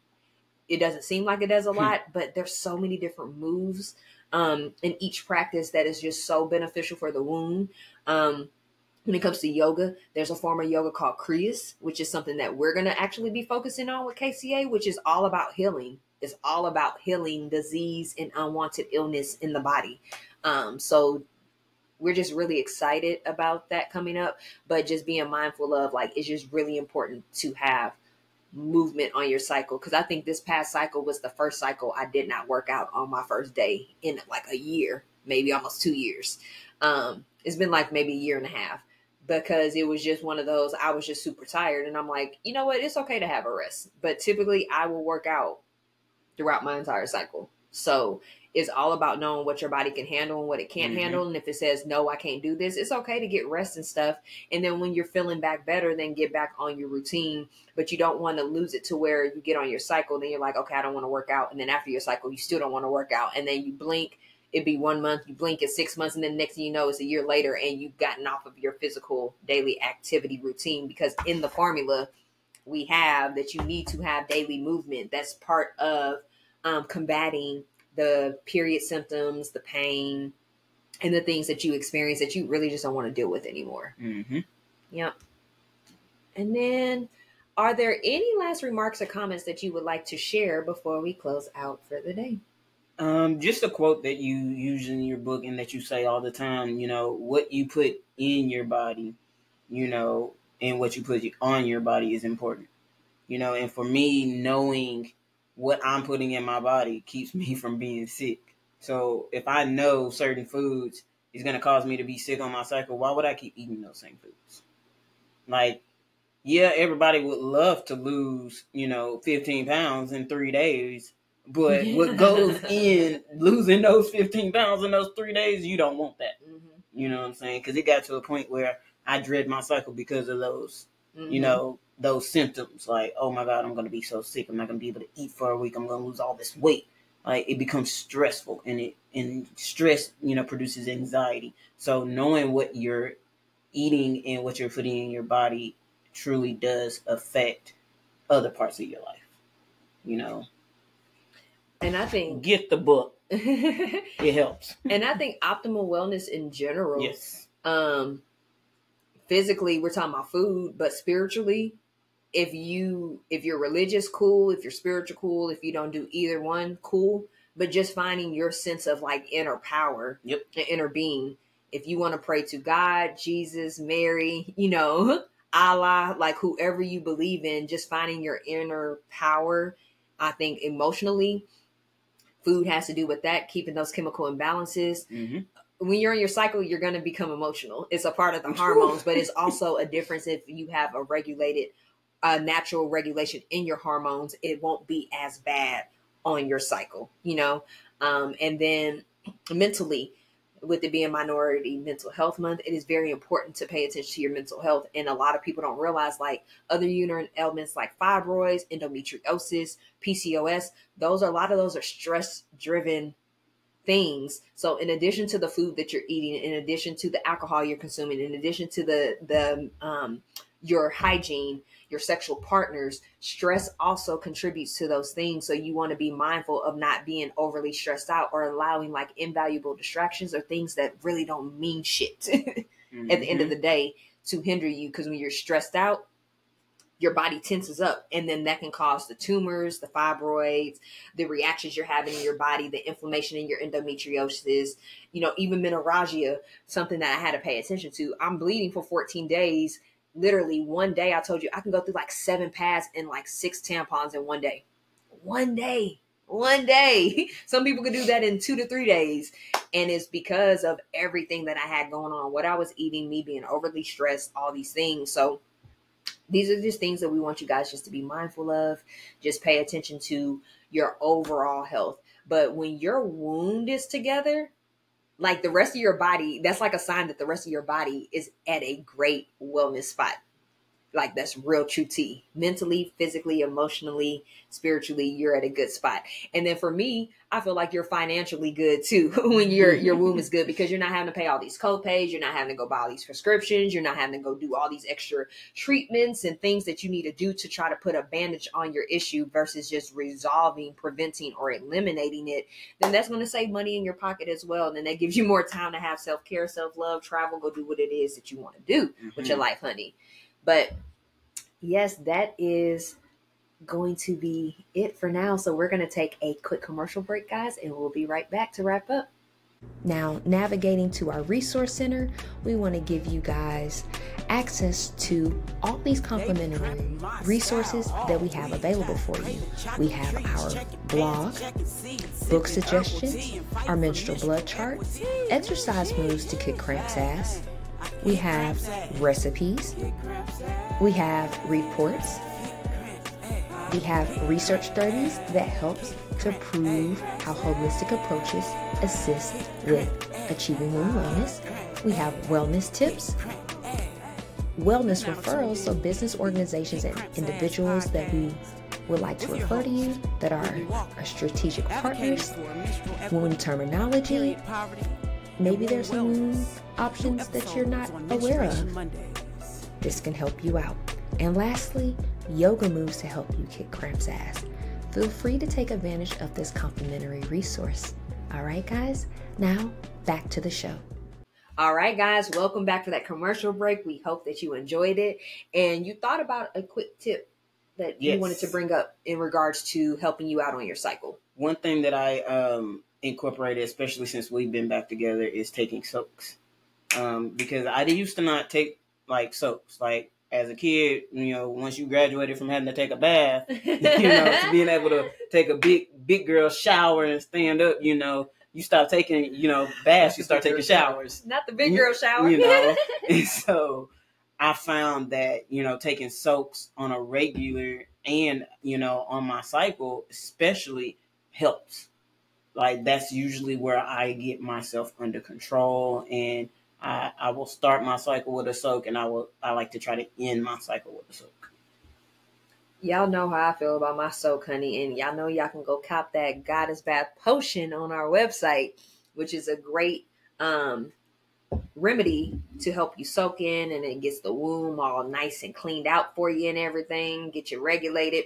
It doesn't seem like it does a lot, but there's so many different moves in each practice that is just so beneficial for the womb. When it comes to yoga, there's a form of yoga called Kriyas, which is something that we're going to actually be focusing on with KCA, which is all about healing. It's all about healing disease and unwanted illness in the body. So we're just really excited about that coming up, but just being mindful of like, it's just really important to have movement on your cycle. Cause I think this past cycle was the first cycle I did not work out on my first day in like a year, maybe almost 2 years. It's been like maybe a year and a half because it was just one of those, I was just super tired. And I'm like, you know what? It's okay to have a rest, but typically I will work out throughout my entire cycle. So it's all about knowing what your body can handle and what it can't handle. And if it says, no, I can't do this, it's okay to get rest and stuff. And then when you're feeling back better, then get back on your routine. But you don't want to lose it to where you get on your cycle. Then you're like, okay, I don't want to work out. And then after your cycle, you still don't want to work out. And then you blink, it'd be 1 month, you blink at 6 months. And then next thing you know, it's a year later and you've gotten off of your physical daily activity routine, because in the formula we have that you need to have daily movement. That's part of combating the period symptoms, the pain, and the things that you experience that you really just don't want to deal with anymore. Yep. And then, are there any last remarks or comments that you would like to share before we close out for the day? Just a quote that you use in your book and that you say all the time, you know, what you put in your body, you know, and what you put on your body is important. You know, and for me, knowing what I'm putting in my body keeps me from being sick. So if I know certain foods is going to cause me to be sick on my cycle, why would I keep eating those same foods? Like, yeah, everybody would love to lose, you know, 15 pounds in 3 days. But what goes in losing those 15 pounds in those 3 days, you don't want that. You know what I'm saying? Because it got to a point where I dread my cycle because of those, you know, those symptoms. Like, oh my God, I'm going to be so sick. I'm not going to be able to eat for a week. I'm going to lose all this weight. Like, it becomes stressful, and stress, you know, produces anxiety. So knowing what you're eating and what you're putting in your body truly does affect other parts of your life, you know. And I think get the book. It helps. And I think optimal wellness in general. Yes. Physically, we're talking about food, but spiritually, if you're religious, cool. If you're spiritual, cool. If you don't do either one, cool. But just finding your sense of like inner power, Yep. and inner being. If you want to pray to God, Jesus, Mary, you know, Allah, like whoever you believe in, just finding your inner power. I think emotionally, food has to do with that, keeping those chemical imbalances. When you're in your cycle, you're going to become emotional. It's a part of the hormones, but it's also a difference if you have a regulated, natural regulation in your hormones. It won't be as bad on your cycle, you know? And then mentally, with it being Minority Mental Health Month, it is very important to pay attention to your mental health. And a lot of people don't realize, like, other uterine ailments like fibroids, endometriosis, PCOS, a lot of those are stress-driven things. So in addition to the food that you're eating, in addition to the alcohol you're consuming, in addition to the your hygiene, your sexual partners, stress also contributes to those things. So you want to be mindful of not being overly stressed out or allowing like invaluable distractions or things that really don't mean shit at the end of the day to hinder you. Because when you're stressed out, your body tenses up, and then that can cause the tumors, the fibroids, the reactions you're having in your body, the inflammation in your endometriosis, you know, even menorrhagia, something that I had to pay attention to. I'm bleeding for 14 days. Literally one day, I told you I can go through like 7 pads and like 6 tampons in one day. One day. Some people could do that in 2 to 3 days. And it's because of everything that I had going on, what I was eating, me being overly stressed, all these things. So these are just things that we want you guys just to be mindful of. Just pay attention to your overall health. But when your wound is together, like the rest of your body, that's like a sign that the rest of your body is at a great wellness spot. Like, that's real true tea. Mentally, physically, emotionally, spiritually, you're at a good spot. And then for me, I feel like you're financially good too when your womb is good, because you're not having to pay all these co-pays. You're not having to go buy all these prescriptions. You're not having to go do all these extra treatments and things that you need to do to try to put a bandage on your issue versus just resolving, preventing, or eliminating it. Then that's going to save money in your pocket as well. And then that gives you more time to have self-care, self-love, travel, go do what it is that you want to do with your life, honey. But yes, that is going to be it for now. So we're going to take a quick commercial break, guys, and we'll be right back to wrap up. Now, navigating to our resource center, we want to give you guys access to all these complimentary resources that we have available for you. We have our blog, book suggestions, our menstrual blood chart, exercise moves to kick Cramps' ass. We have recipes. We have reports. We have research studies that helps to prove how holistic approaches assist with achieving womb wellness. We have wellness tips, wellness referrals, so business organizations and individuals that we would like to refer to you that are our strategic partners, womb terminology. Maybe there's some womb options that you're not aware of. This can help you out. And lastly, yoga moves to help you kick Cramps' ass. Feel free to take advantage of this complimentary resource. All right, guys, now back to the show. All right, guys, welcome back to that commercial break. We hope that you enjoyed it and you thought about a quick tip that you wanted to bring up in regards to helping you out on your cycle. One thing that I incorporated, especially since we've been back together, is taking soaks. Because I used to not take like soaks. Like, as a kid, once you graduated from having to take a bath, to being able to take a big girl shower and stand up, you stop taking, baths, you start taking showers. Not the big girl shower. And so I found that, taking soaks on a regular and, on my cycle especially helps. Like, that's usually where I get myself under control, and I will start my cycle with a soak, and I like to try to end my cycle with a soak. Y'all know how I feel about my soak, honey, and y'all know y'all can go cop that Goddess Bath Potion on our website, which is a great remedy to help you soak in, and it gets the womb all nice and cleaned out for you and everything, get you regulated.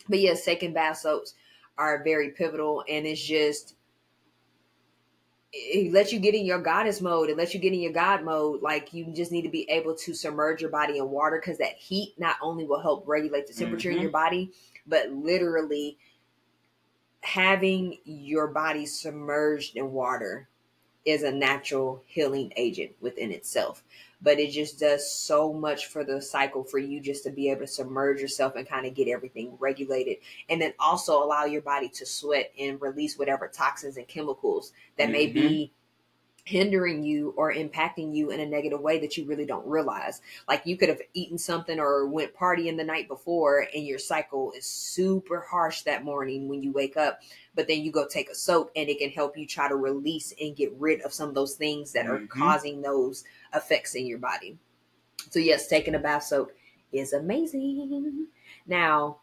But yes, taking bath soaks are very pivotal, and it lets you get in your goddess mode. It lets you get in your God mode. Like, you just need to be able to submerge your body in water, because that heat not only will help regulate the temperature in your body, but literally having your body submerged in water is a natural healing agent within itself. But it just does so much for the cycle for you just to be able to submerge yourself and kind of get everything regulated. And then also allow your body to sweat and release whatever toxins and chemicals that may be hindering you or impacting you in a negative way that you really don't realize. Like, you could have eaten something or went partying the night before, and your cycle is super harsh that morning when you wake up. But then you go take a soak, and it can help you try to release and get rid of some of those things that are causing those effects in your body. So yes, taking a bath soak is amazing. Now,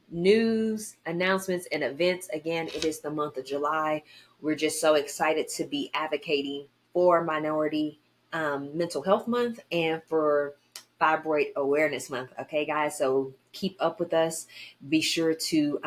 news, announcements, and events. Again, it is the month of July. We're just so excited to be advocating for Minority Mental Health Month and for Fibroid Awareness Month. Okay, guys, so keep up with us. Be sure to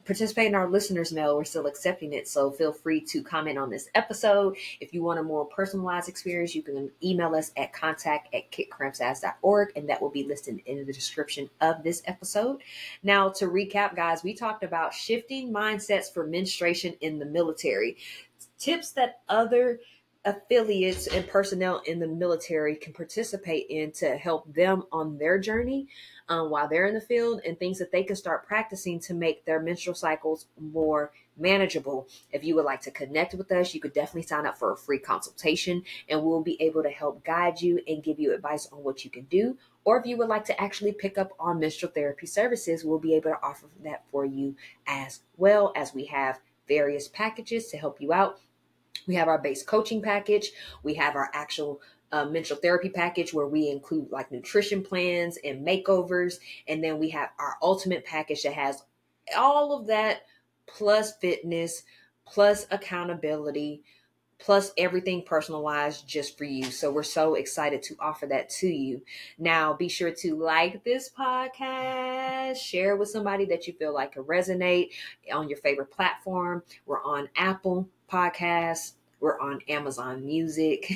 participate in our listeners' mail. We're still accepting it, so feel free to comment on this episode. If you want a more personalized experience, you can email us at contact@kickcrampsass.org, and that will be listed in the description of this episode. Now, to recap, guys, we talked about shifting mindsets for menstruation in the military, tips that other affiliates and personnel in the military can participate in to help them on their journey while they're in the field, and things that they can start practicing to make their menstrual cycles more manageable. If you would like to connect with us, you could definitely sign up for a free consultation, and we'll be able to help guide you and give you advice on what you can do. Or if you would like to actually pick up on menstrual therapy services, we'll be able to offer that for you, as well as we have various packages to help you out. We have our base coaching package. We have our actual menstrual therapy package where we include like nutrition plans and makeovers. And then we have our ultimate package that has all of that plus fitness, plus accountability, plus everything personalized just for you. So we're so excited to offer that to you. Now, be sure to like this podcast, share it with somebody that you feel like could resonate on your favorite platform. We're on Apple Podcasts. We're on Amazon Music.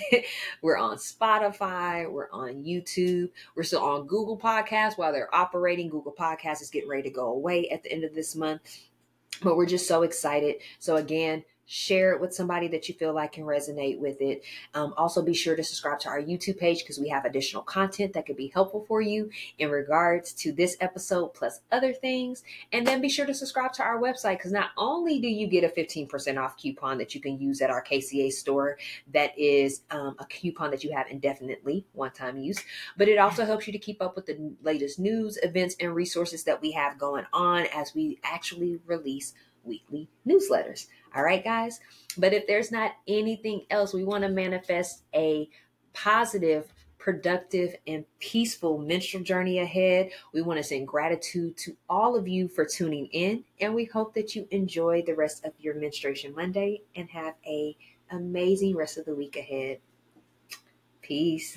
We're on Spotify. We're on YouTube. We're still on Google Podcasts while they're operating. Google Podcasts is getting ready to go away at the end of this month. But we're just so excited. So again, share it with somebody that you feel like can resonate with it. Also, be sure to subscribe to our YouTube page because we have additional content that could be helpful for you in regards to this episode plus other things. And then be sure to subscribe to our website because not only do you get a 15% off coupon that you can use at our KCA store, that is a coupon that you have indefinitely, one-time use, but it also helps you to keep up with the latest news, events, and resources that we have going on as we actually release weekly newsletters. All right, guys. But if there's not anything else, we want to manifest a positive, productive, and peaceful menstrual journey ahead. We want to send gratitude to all of you for tuning in, and we hope that you enjoy the rest of your Menstruation Monday and have an amazing rest of the week ahead. Peace.